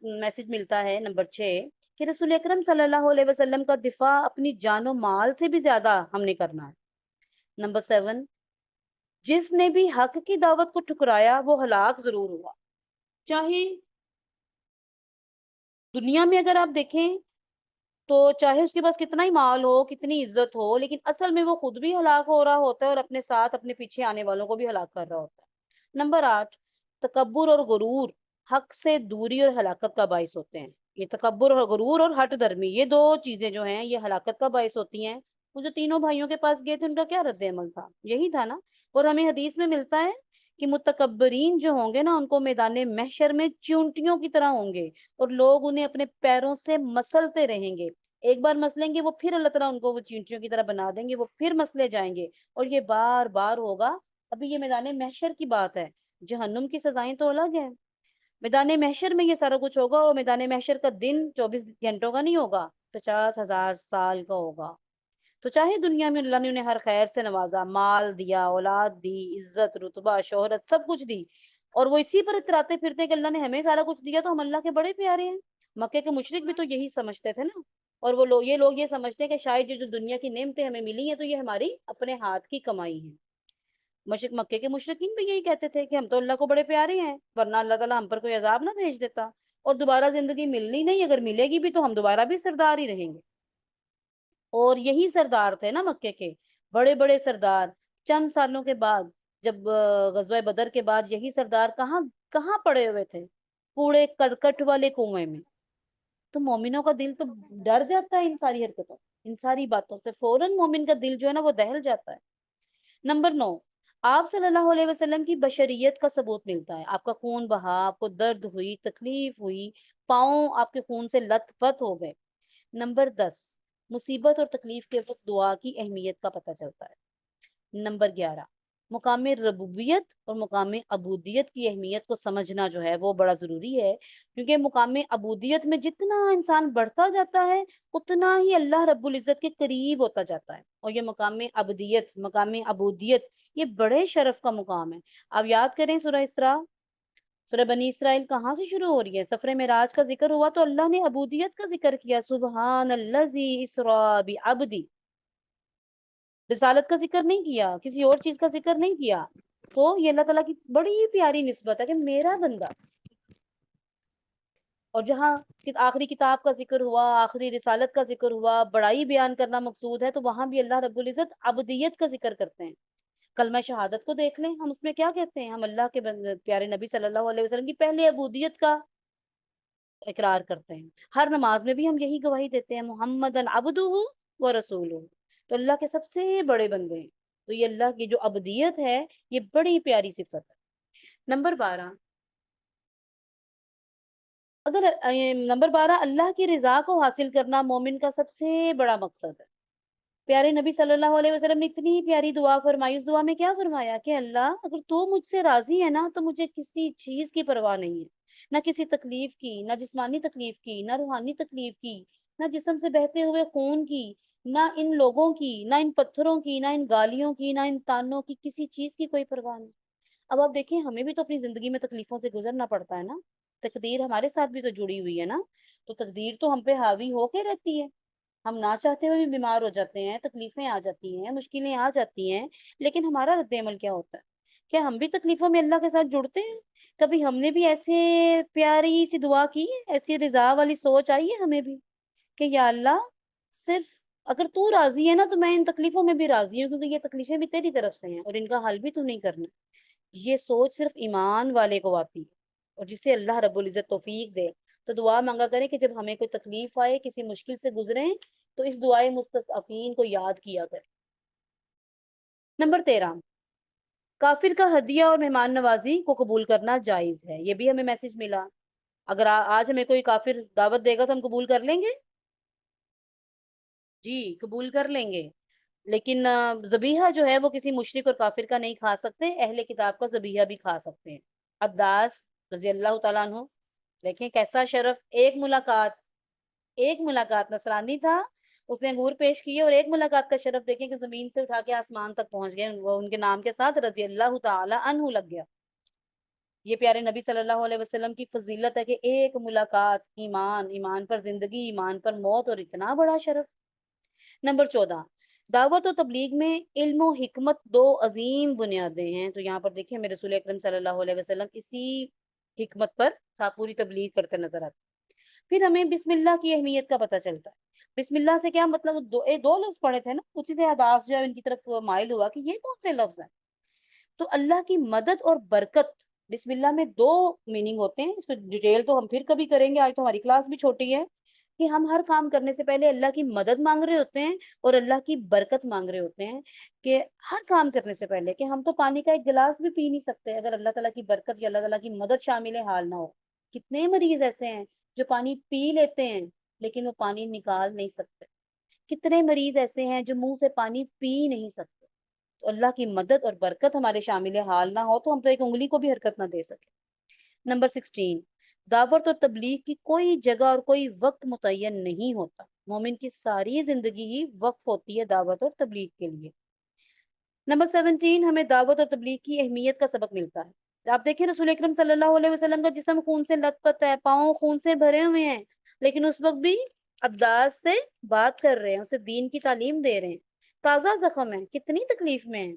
میسج ملتا ہے نمبر 6 کہ رسول اکرم صلی اللہ علیہ وسلم کا دفاع اپنی جان و مال سے بھی زیادہ ہم نے کرنا ہے. نمبر 7 جس نے بھی حق کی دعوت کو ٹھکرایا وہ ہلاک ضرور ہوا، چاہے دنیا میں اگر آپ دیکھیں تو چاہے اس کے پاس کتنا ہی مال ہو، کتنی عزت ہو، لیکن اصل میں وہ خود بھی ہلاک ہو رہا ہوتا ہے اور اپنے ساتھ اپنے پیچھے آنے والوں کو بھی ہلاک کر رہا ہوتا ہے۔ نمبر 8، تکبر اور غرور حق سے دوری اور ہلاکت کا باعث ہوتے ہیں۔ یہ تکبر اور غرور اور ہٹ درمی، یہ دو چیزیں جو ہیں یہ ہلاکت کا باعث ہوتی ہیں۔ وہ جو تینوں بھائیوں کے پاس گئے تھے ان کا کیا رد عمل تھا؟ یہی تھا نا۔ اور ہمیں حدیث میں ملتا ہے کہ متکبرین جو ہوں گے نا ان کو میدان محشر میں چونٹیوں کی طرح ہوں گے اور لوگ انہیں اپنے پیروں سے مسلتے رہیں گے۔ ایک بار مسلیں گے وہ پھر اللہ تعالیٰ ان کو وہ چونٹیوں کی طرح بنا دیں گے، وہ پھر مسلے جائیں گے اور یہ بار بار ہوگا۔ ابھی یہ میدان محشر کی بات ہے، جہنم کی سزائیں تو الگ ہے۔ میدان محشر میں یہ سارا کچھ ہوگا اور میدان محشر کا دن 24 گھنٹوں کا نہیں ہوگا، 50,000 سال کا ہوگا۔ تو چاہے دنیا میں اللہ نے انہیں ہر خیر سے نوازا، مال دیا، اولاد دی، عزت، رتبہ، شہرت، سب کچھ دی، اور وہ اسی پر اتراتے پھرتے کہ اللہ نے ہمیں سارا کچھ دیا تو ہم اللہ کے بڑے پیارے ہیں۔ مکے کے مشرک بھی تو یہی سمجھتے تھے نا، اور وہ لوگ یہ سمجھتے ہیں کہ شاید یہ جو دنیا کی نعمتیں ہمیں ملی ہیں تو یہ ہماری اپنے ہاتھ کی کمائی ہے۔ مکے کے مشرکین بھی یہی کہتے تھے کہ ہم تو اللہ کو بڑے پیارے ہیں، ورنہ اللہ تعالیٰ ہم پر کوئی عذاب نہ بھیج دیتا، اور دوبارہ زندگی ملنی نہیں، اگر ملے گی بھی تو ہم دوبارہ بھی سردار ہی رہیں گے۔ اور یہی سردار تھے نا مکے کے بڑے بڑے سردار۔ چند سالوں کے بعد جب غزوہ بدر کے بعد یہی سردار کہاں پڑے ہوئے تھے؟ کوڑے کرکٹ والے کنویں میں۔ تو مومنوں کا دل تو ڈر جاتا ہے ان ساری حرکتوں، ان ساری باتوں سے فوراً مومن کا دل جو ہے نا وہ دہل جاتا ہے۔ نمبر 9، آپ صلی اللہ علیہ وسلم کی بشریت کا ثبوت ملتا ہے۔ آپ کا خون بہا، آپ کو درد ہوئی، تکلیف ہوئی، پاؤں آپ کے خون سے لت پت ہو گئے۔ نمبر 10، مصیبت اور تکلیف کے وقت دعا کی اہمیت کا پتہ چلتا ہے۔ نمبر 11، مقام ربوبیت اور مقام عبودیت کی اہمیت کو سمجھنا جو ہے وہ بڑا ضروری ہے، کیونکہ مقام عبودیت میں جتنا انسان بڑھتا جاتا ہے اتنا ہی اللہ رب العزت کے قریب ہوتا جاتا ہے، اور یہ مقام عبودیت یہ بڑے شرف کا مقام ہے۔ آپ یاد کریں سورہ اسراء، سورہ بنی اسرائیل کہاں سے شروع ہو رہی ہے؟ سفر معراج کا ذکر ہوا تو اللہ نے عبودیت کا ذکر کیا، سبحان الذی اسریٰ بعبدی۔ رسالت کا ذکر نہیں کیا، کسی اور چیز کا ذکر نہیں کیا۔ تو یہ اللہ تعالیٰ کی بڑی پیاری نسبت ہے کہ میرا بندہ۔ اور جہاں آخری کتاب کا ذکر ہوا، آخری رسالت کا ذکر ہوا، بڑائی بیان کرنا مقصود ہے، تو وہاں بھی اللہ رب العزت عبدیت کا ذکر کرتے ہیں۔ کلمہ شہادت کو دیکھ لیں، ہم اس میں کیا کہتے ہیں؟ ہم اللہ کے پیارے نبی صلی اللہ علیہ وسلم کی پہلے عبودیت کا اقرار کرتے ہیں۔ ہر نماز میں بھی ہم یہی گواہی دیتے ہیں، محمدن عبدہ و رسولہ، تو اللہ کے سب سے بڑے بندے ہیں۔ تو یہ اللہ کی جو عبدیت ہے یہ بڑی پیاری صفت ہے۔ نمبر 12، اللہ کی رضا کو حاصل کرنا مومن کا سب سے بڑا مقصد ہے۔ پیارے نبی صلی اللہ علیہ وسلم نے اتنی پیاری دعا فرمائی، اس دعا میں کیا فرمایا کہ اللہ اگر تو مجھ سے راضی ہے نا تو مجھے کسی چیز کی پرواہ نہیں ہے، نہ کسی تکلیف کی، نہ جسمانی تکلیف کی، نہ روحانی تکلیف کی، نہ جسم سے بہتے ہوئے خون کی، نہ ان لوگوں کی، نہ ان پتھروں کی، نہ ان گالیوں کی، نہ ان تانوں کی، کسی چیز کی کوئی پرواہ نہیں۔ اب آپ دیکھیں ہمیں بھی تو اپنی زندگی میں تکلیفوں سے گزرنا پڑتا ہے نا، تقدیر ہمارے ساتھ بھی تو جڑی ہوئی ہے نا، تو تقدیر تو ہم پہ حاوی ہو کے رہتی ہے، ہم نہ چاہتے ہوئے بھی بیمار ہو جاتے ہیں، تکلیفیں آ جاتی ہیں، مشکلیں آ جاتی ہیں، لیکن ہمارا رد عمل کیا ہوتا ہے؟ کیا ہم بھی تکلیفوں میں اللہ کے ساتھ جڑتے ہیں؟ کبھی ہم نے بھی ایسے پیاری سی دعا کی ہے، ایسی رضا والی سوچ آئی ہے ہمیں بھی کہ یا اللہ صرف اگر تو راضی ہے نا تو میں ان تکلیفوں میں بھی راضی ہوں، کیونکہ یہ تکلیفیں بھی تیری طرف سے ہیں اور ان کا حل بھی تو نہیں کرنا۔ یہ سوچ صرف ایمان والے کو آتی ہے، اور جسے اللہ رب العزت توفیق دے تو دعا مانگا کرے کہ جب ہمیں کوئی تکلیف آئے، کسی مشکل سے گزریں، تو اس دعائے مستضعفین کو یاد کیا کرے۔ نمبر 13، کافر کا ہدیہ اور مہمان نوازی کو قبول کرنا جائز ہے۔ یہ بھی ہمیں میسج ملا، اگر آج ہمیں کوئی کافر دعوت دے گا تو ہم قبول کر لیں گے؟ جی قبول کر لیں گے، لیکن ذبیحہ جو ہے وہ کسی مشرک اور کافر کا نہیں کھا سکتے، اہل کتاب کا ذبیحہ بھی کھا سکتے ہیں۔ عباس رضی اللہ تعالیٰ عنہ، دیکھیں کیسا شرف، ایک ملاقات نصرانی تھا، اس نے انگور پیش کیے، اور ایک ملاقات کا شرف دیکھیں کہ زمین سے اٹھا کے آسمان تک پہنچ گئے، وہ ان کے نام کے ساتھ رضی اللہ تعالیٰ عنہ لگ گیا۔ یہ پیارے نبی صلی اللہ علیہ وسلم کی فضیلت ہے کہ ایک ملاقات، ایمان پر زندگی، ایمان پر موت، اور اتنا بڑا شرف۔ نمبر 14، دعوت و تبلیغ میں علم و حکمت دو عظیم بنیادیں ہیں۔ تو یہاں پر دیکھیں میرے رسول اکرم صلی اللہ علیہ وسلم اسی حکمت پر پوری تبلیغ کرتے نظر آتے۔ پھر ہمیں بسم اللہ کی اہمیت کا پتہ چلتا ہے. بسم اللہ سے کیا مطلب, دو لفظ پڑھے تھے نا, اسی سے اداس جو ہے ان کی طرف مائل ہوا کہ یہ کون سے لفظ ہیں. تو اللہ کی مدد اور برکت, بسم اللہ میں دو میننگ ہوتے ہیں. اس کو ڈیٹیل تو ہم پھر کبھی کریں گے, آج تو ہماری کلاس بھی چھوٹی ہے. کہ ہم ہر کام کرنے سے پہلے اللہ کی مدد مانگ رہے ہوتے ہیں اور اللہ کی برکت مانگ رہے ہوتے ہیں. کہ ہر کام کرنے سے پہلے, کہ ہم تو پانی کا ایک گلاس بھی پی نہیں سکتے اگر اللہ تعالیٰ کی برکت یا اللہ تعالیٰ کی مدد شامل حال نہ ہو. کتنے مریض ایسے ہیں جو پانی پی لیتے ہیں لیکن وہ پانی نکال نہیں سکتے. کتنے مریض ایسے ہیں جو منہ سے پانی پی نہیں سکتے. تو اللہ کی مدد اور برکت ہمارے شامل حال نہ ہو تو ہم تو ایک انگلی کو بھی حرکت نہ دے سکے. نمبر 16, دعوت اور تبلیغ کی کوئی جگہ اور کوئی وقت متعین نہیں ہوتا. مومن کی ساری زندگی ہی وقف ہوتی ہے دعوت اور تبلیغ کے لیے. نمبر 17, ہمیں دعوت اور تبلیغ کی اہمیت کا سبق ملتا ہے. آپ دیکھیں رسول اکرم صلی اللہ علیہ وسلم کا جسم خون سے لت پت ہے, پاؤں خون سے بھرے ہوئے ہیں, لیکن اس وقت بھی عباس سے بات کر رہے ہیں, اسے دین کی تعلیم دے رہے ہیں. تازہ زخم ہے, کتنی تکلیف میں ہے,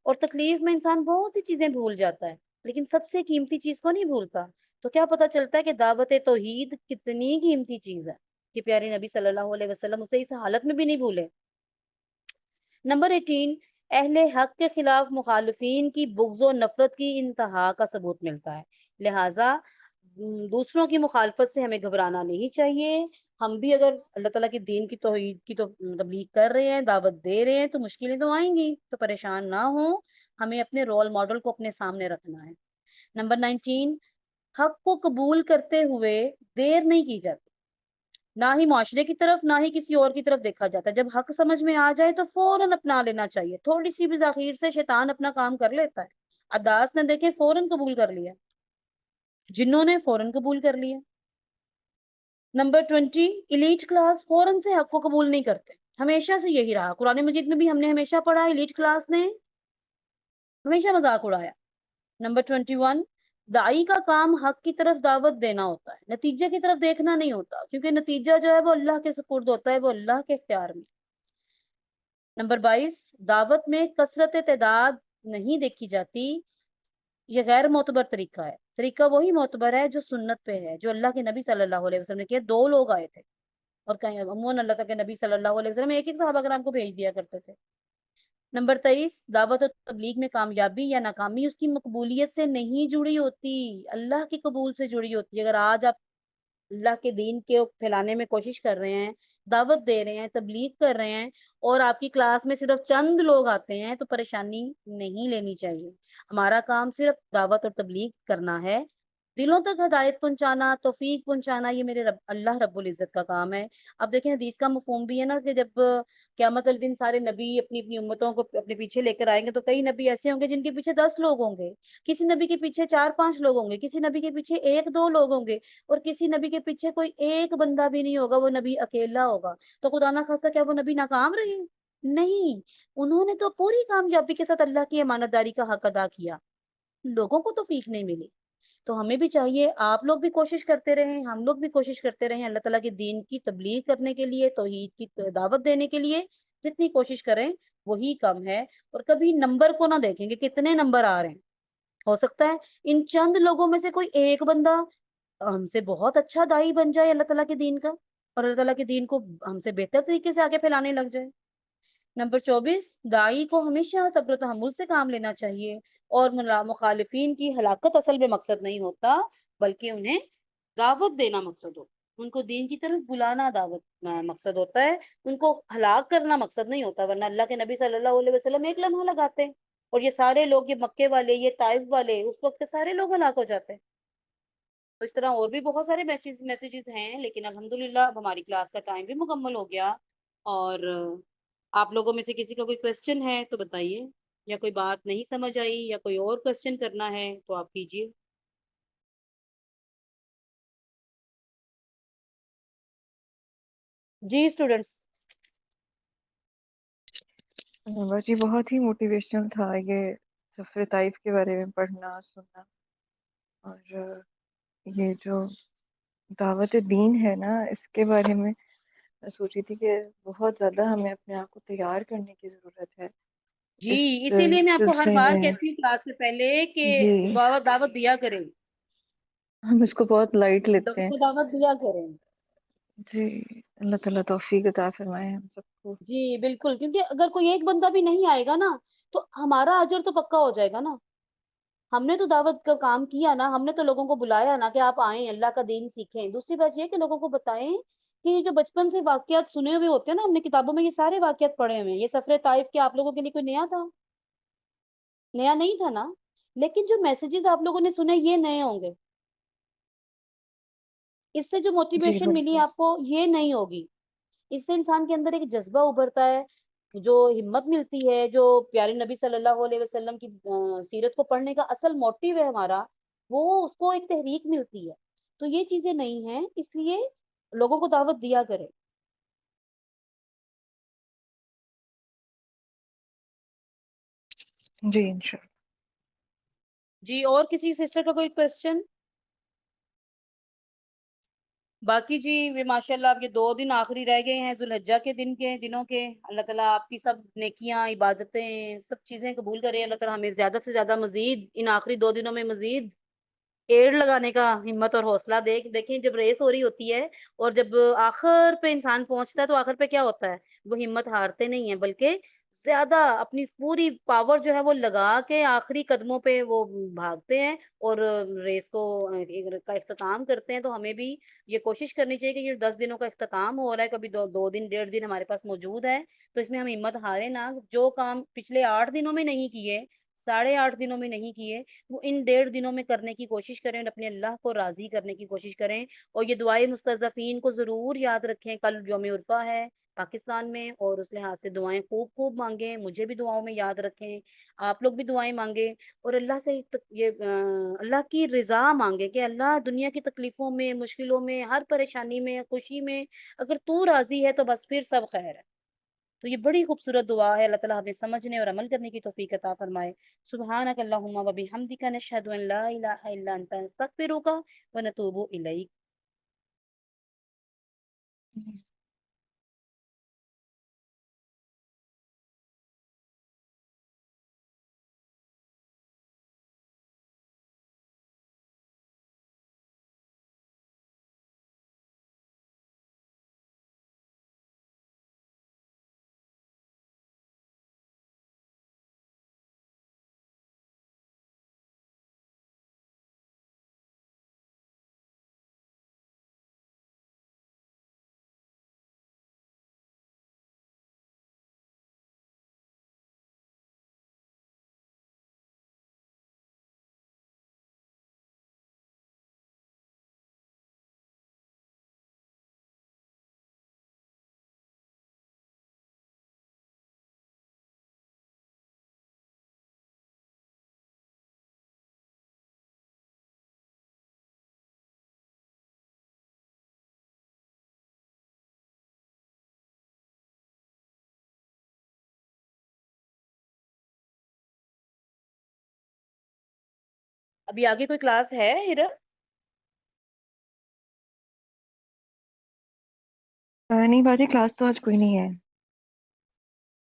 اور تکلیف میں انسان بہت سی چیزیں بھول جاتا ہے لیکن سب سے قیمتی چیز کو نہیں بھولتا. تو کیا پتہ چلتا ہے کہ دعوت توحید کتنی قیمتی چیز ہے کہ پیارے نبی صلی اللہ علیہ وسلم اسے اس حالت میں بھی نہیں بھولے. نمبر 18, اہل حق کے خلاف مخالفین کی بغض و نفرت کی انتہا کا ثبوت ملتا ہے. لہٰذا دوسروں کی مخالفت سے ہمیں گھبرانا نہیں چاہیے. ہم بھی اگر اللہ تعالیٰ کے دین کی توحید کی تبلیغ کر رہے ہیں, دعوت دے رہے ہیں, تو مشکلیں تو آئیں گی, تو پریشان نہ ہوں. ہمیں اپنے رول ماڈل کو اپنے سامنے رکھنا ہے. نمبر 19, حق کو قبول کرتے ہوئے دیر نہیں کی جاتی. نہ ہی معاشرے کی طرف نہ ہی کسی اور کی طرف دیکھا جاتا ہے. جب حق سمجھ میں آ جائے تو فوراً اپنا لینا چاہیے. تھوڑی سی بھی تاخیر سے شیطان اپنا کام کر لیتا ہے. عداس نے دیکھیں فوراً قبول کر لیا, جنہوں نے فوراً قبول کر لیا. نمبر 20, ایلیٹ کلاس فوراً سے حق کو قبول نہیں کرتے. ہمیشہ سے یہی رہا. قرآن مجید میں بھی ہم نے ہمیشہ پڑھا, ایلیٹ کلاس نے ہمیشہ مذاق اڑایا. نمبر 21, داعی کا کام حق کی طرف دعوت دینا ہوتا ہے, نتیجے کی طرف دیکھنا نہیں ہوتا, کیونکہ نتیجہ جو ہے وہ اللہ کے سپرد ہوتا ہے, وہ اللہ کے اختیار میں. نمبر 22, دعوت میں کثرت تعداد نہیں دیکھی جاتی. یہ غیر معتبر طریقہ ہے. طریقہ وہی معتبر ہے جو سنت پہ ہے, جو اللہ کے نبی صلی اللہ علیہ وسلم نے کیا. 2 لوگ آئے تھے اور کہیں عموماً اللہ تعالیٰ کے نبی صلی اللہ علیہ وسلم ایک صحابہ کرام کو بھیج دیا کرتے تھے. نمبر 23, دعوت و تبلیغ میں کامیابی یا ناکامی اس کی مقبولیت سے نہیں جڑی ہوتی, اللہ کی قبول سے جڑی ہوتی ہے. اگر آج آپ اللہ کے دین کے پھیلانے میں کوشش کر رہے ہیں, دعوت دے رہے ہیں, تبلیغ کر رہے ہیں, اور آپ کی کلاس میں صرف چند لوگ آتے ہیں, تو پریشانی نہیں لینی چاہیے. ہمارا کام صرف دعوت اور تبلیغ کرنا ہے. دلوں تک ہدایت پہنچانا, توفیق پہنچانا, یہ میرے اللہ رب العزت کا کام ہے. اب دیکھیں حدیث کا مفہوم بھی ہے نا, کہ جب قیامت والے دن سارے نبی اپنی اپنی امتوں کو اپنے پیچھے لے کر آئیں گے, تو کئی نبی ایسے ہوں گے جن کے پیچھے 10 لوگ ہوں گے, کسی نبی کے پیچھے 4-5 لوگ ہوں گے, کسی نبی کے پیچھے 1-2 لوگ ہوں گے, اور کسی نبی کے پیچھے کوئی ایک بندہ بھی نہیں ہوگا, وہ نبی اکیلا ہوگا. تو خدا نہ خواستہ کیا وہ نبی ناکام رہے؟ نہیں, انہوں نے تو پوری کامیابی کے ساتھ اللہ کی امانت داری کا حق ادا کیا. لوگوں کو توفیق نہیں ملی. تو ہمیں بھی چاہیے, آپ لوگ بھی کوشش کرتے رہیں, ہم لوگ بھی کوشش کرتے رہیں اللہ تعالیٰ کے دین کی تبلیغ کرنے کے لیے, توحید کی دعوت دینے کے لیے. جتنی کوشش کریں وہی کم ہے. اور کبھی نمبر کو نہ دیکھیں کہ کتنے نمبر آ رہے ہیں. ہو سکتا ہے ان چند لوگوں میں سے کوئی ایک بندہ ہم سے بہت اچھا داعی بن جائے اللہ تعالیٰ کے دین کا, اور اللہ تعالیٰ کے دین کو ہم سے بہتر طریقے سے آگے پھیلانے لگ جائے. نمبر 24, داعی کو ہمیشہ صبر و تحمل سے کام لینا چاہیے, اور مخالفین کی ہلاکت اصل میں مقصد نہیں ہوتا, بلکہ انہیں دعوت دینا مقصد ہوتا. ان کو دین کی طرف بلانا دعوت مقصد ہوتا ہے, ان کو ہلاک کرنا مقصد نہیں ہوتا. ورنہ اللہ کے نبی صلی اللہ علیہ وسلم ایک لمحہ لگاتے, اور یہ سارے لوگ, یہ مکے والے, یہ طائف والے, اس وقت کے سارے لوگ ہلاک ہو جاتے. تو اس طرح اور بھی بہت سارے میسیجز ہیں, لیکن الحمدللہ اب ہماری کلاس کا ٹائم بھی مکمل ہو گیا. اور آپ لوگوں میں سے کسی کا کوئی کویسچن ہے تو بتائیے, یا کوئی بات نہیں سمجھ آئی, یا کوئی اور کویسچن کرنا ہے تو آپ کیجیے. جی اسٹوڈینٹس. بس یہ بہت ہی موٹیویشنل تھا, یہ سفر طائف کے بارے میں پڑھنا سننا. اور یہ جو دعوت دین ہے نا, اس کے بارے میں سوچ رہی تھی کہ بہت زیادہ ہمیں اپنے آپ کو تیار کرنے کی ضرورت ہے جی, اس اسی لیے میں آپ کو ہر سلسلے بار میں. کہتی ہوں کلاس سے پہلے کہ جی, دعوت دیا کریں, ہم اس کو بہت لائٹ لیتے ہیں. دعوت دیا کریں. جی اللہ تعالیٰ توفیق عطا فرمائے ہم سب کو. جی بالکل، کیونکہ اگر کوئی ایک بندہ بھی نہیں آئے گا نا تو ہمارا اجر تو پکا ہو جائے گا نا. ہم نے تو دعوت کا کام کیا نا، ہم نے تو لوگوں کو بلایا نا کہ آپ آئیں اللہ کا دین سیکھیں. دوسری بات یہ کہ لوگوں کو بتائیں کہ یہ جو بچپن سے واقعات سنے ہوئے ہوتے ہیں نا، ہم نے کتابوں میں یہ سارے واقعات پڑھے ہوئے ہیں. یہ سفر طائف کے آپ لوگوں کے لیے کوئی نیا تھا؟ نیا نہیں تھا نا. لیکن جو میسیجز آپ لوگوں نے سنے یہ نئے ہوں گے. اس سے جو جی موٹیویشن ملی بالکل. آپ کو یہ نہیں ہوگی. اس سے انسان کے اندر ایک جذبہ ابھرتا ہے، جو ہمت ملتی ہے، جو پیارے نبی صلی اللہ علیہ وسلم کی سیرت کو پڑھنے کا اصل موٹیو ہے ہمارا، وہ اس کو ایک تحریک ملتی ہے. تو یہ چیزیں نہیں ہیں، اس لیے لوگوں کو دعوت دیا کرے. جی انشاءاللہ. جی اور کسی سسٹر کا کوئی کوشچن؟ باقی جی ماشاء اللہ اب یہ 2 دن آخری رہ گئے ہیں ذوالحجہ کے دنوں کے. اللہ تعالیٰ آپ کی سب نیکیاں، عبادتیں، سب چیزیں قبول کرے. اللہ تعالیٰ ہمیں زیادہ سے زیادہ مزید ان آخری 2 دنوں میں مزید ایڑ لگانے کا ہمت اور حوصلہ دیکھیں جب ریس ہو رہی ہوتی ہے اور جب آخر پہ انسان پہنچتا ہے تو آخر پہ کیا ہوتا ہے، وہ ہمت ہارتے نہیں ہیں بلکہ زیادہ اپنی پوری پاور جو ہے وہ لگا کے آخری قدموں پہ وہ بھاگتے ہیں اور ریس کو کا اختتام کرتے ہیں. تو ہمیں بھی یہ کوشش کرنی چاہیے کہ یہ 10 دنوں کا اختتام ہو رہا ہے، کبھی 2 دن 1.5 دن ہمارے پاس موجود ہے، تو اس میں ہم ہمت ہارے نہ. جو کام پچھلے 8 دنوں میں نہیں کیے، 8.5 دنوں میں نہیں کیے، وہ ان 1.5 دنوں میں کرنے کی کوشش کریں اور اپنے اللہ کو راضی کرنے کی کوشش کریں. اور یہ دعائیں مستضعفین کو ضرور یاد رکھیں. کل یوم عرفہ ہے پاکستان میں، اور اس لحاظ سے دعائیں خوب خوب مانگیں. مجھے بھی دعاؤں میں یاد رکھیں، آپ لوگ بھی دعائیں مانگیں اور اللہ سے یہ اللہ کی رضا مانگے کہ اللہ دنیا کی تکلیفوں میں، مشکلوں میں، ہر پریشانی میں، خوشی میں اگر تو راضی ہے تو بس پھر سب خیر ہے. تو یہ بڑی خوبصورت دعا ہے. اللہ تعالیٰ ہمیں سمجھنے اور عمل کرنے کی توفیق عطا فرمائے. سبحانک اللہم و بحمدک نشہد ان لا الہ الا انت نستغفرک و نتوب الیک. ابھی آگے کوئی کلاس ہے ہیرا؟ نہیں باجی کلاس تو آج کوئی نہیں ہے.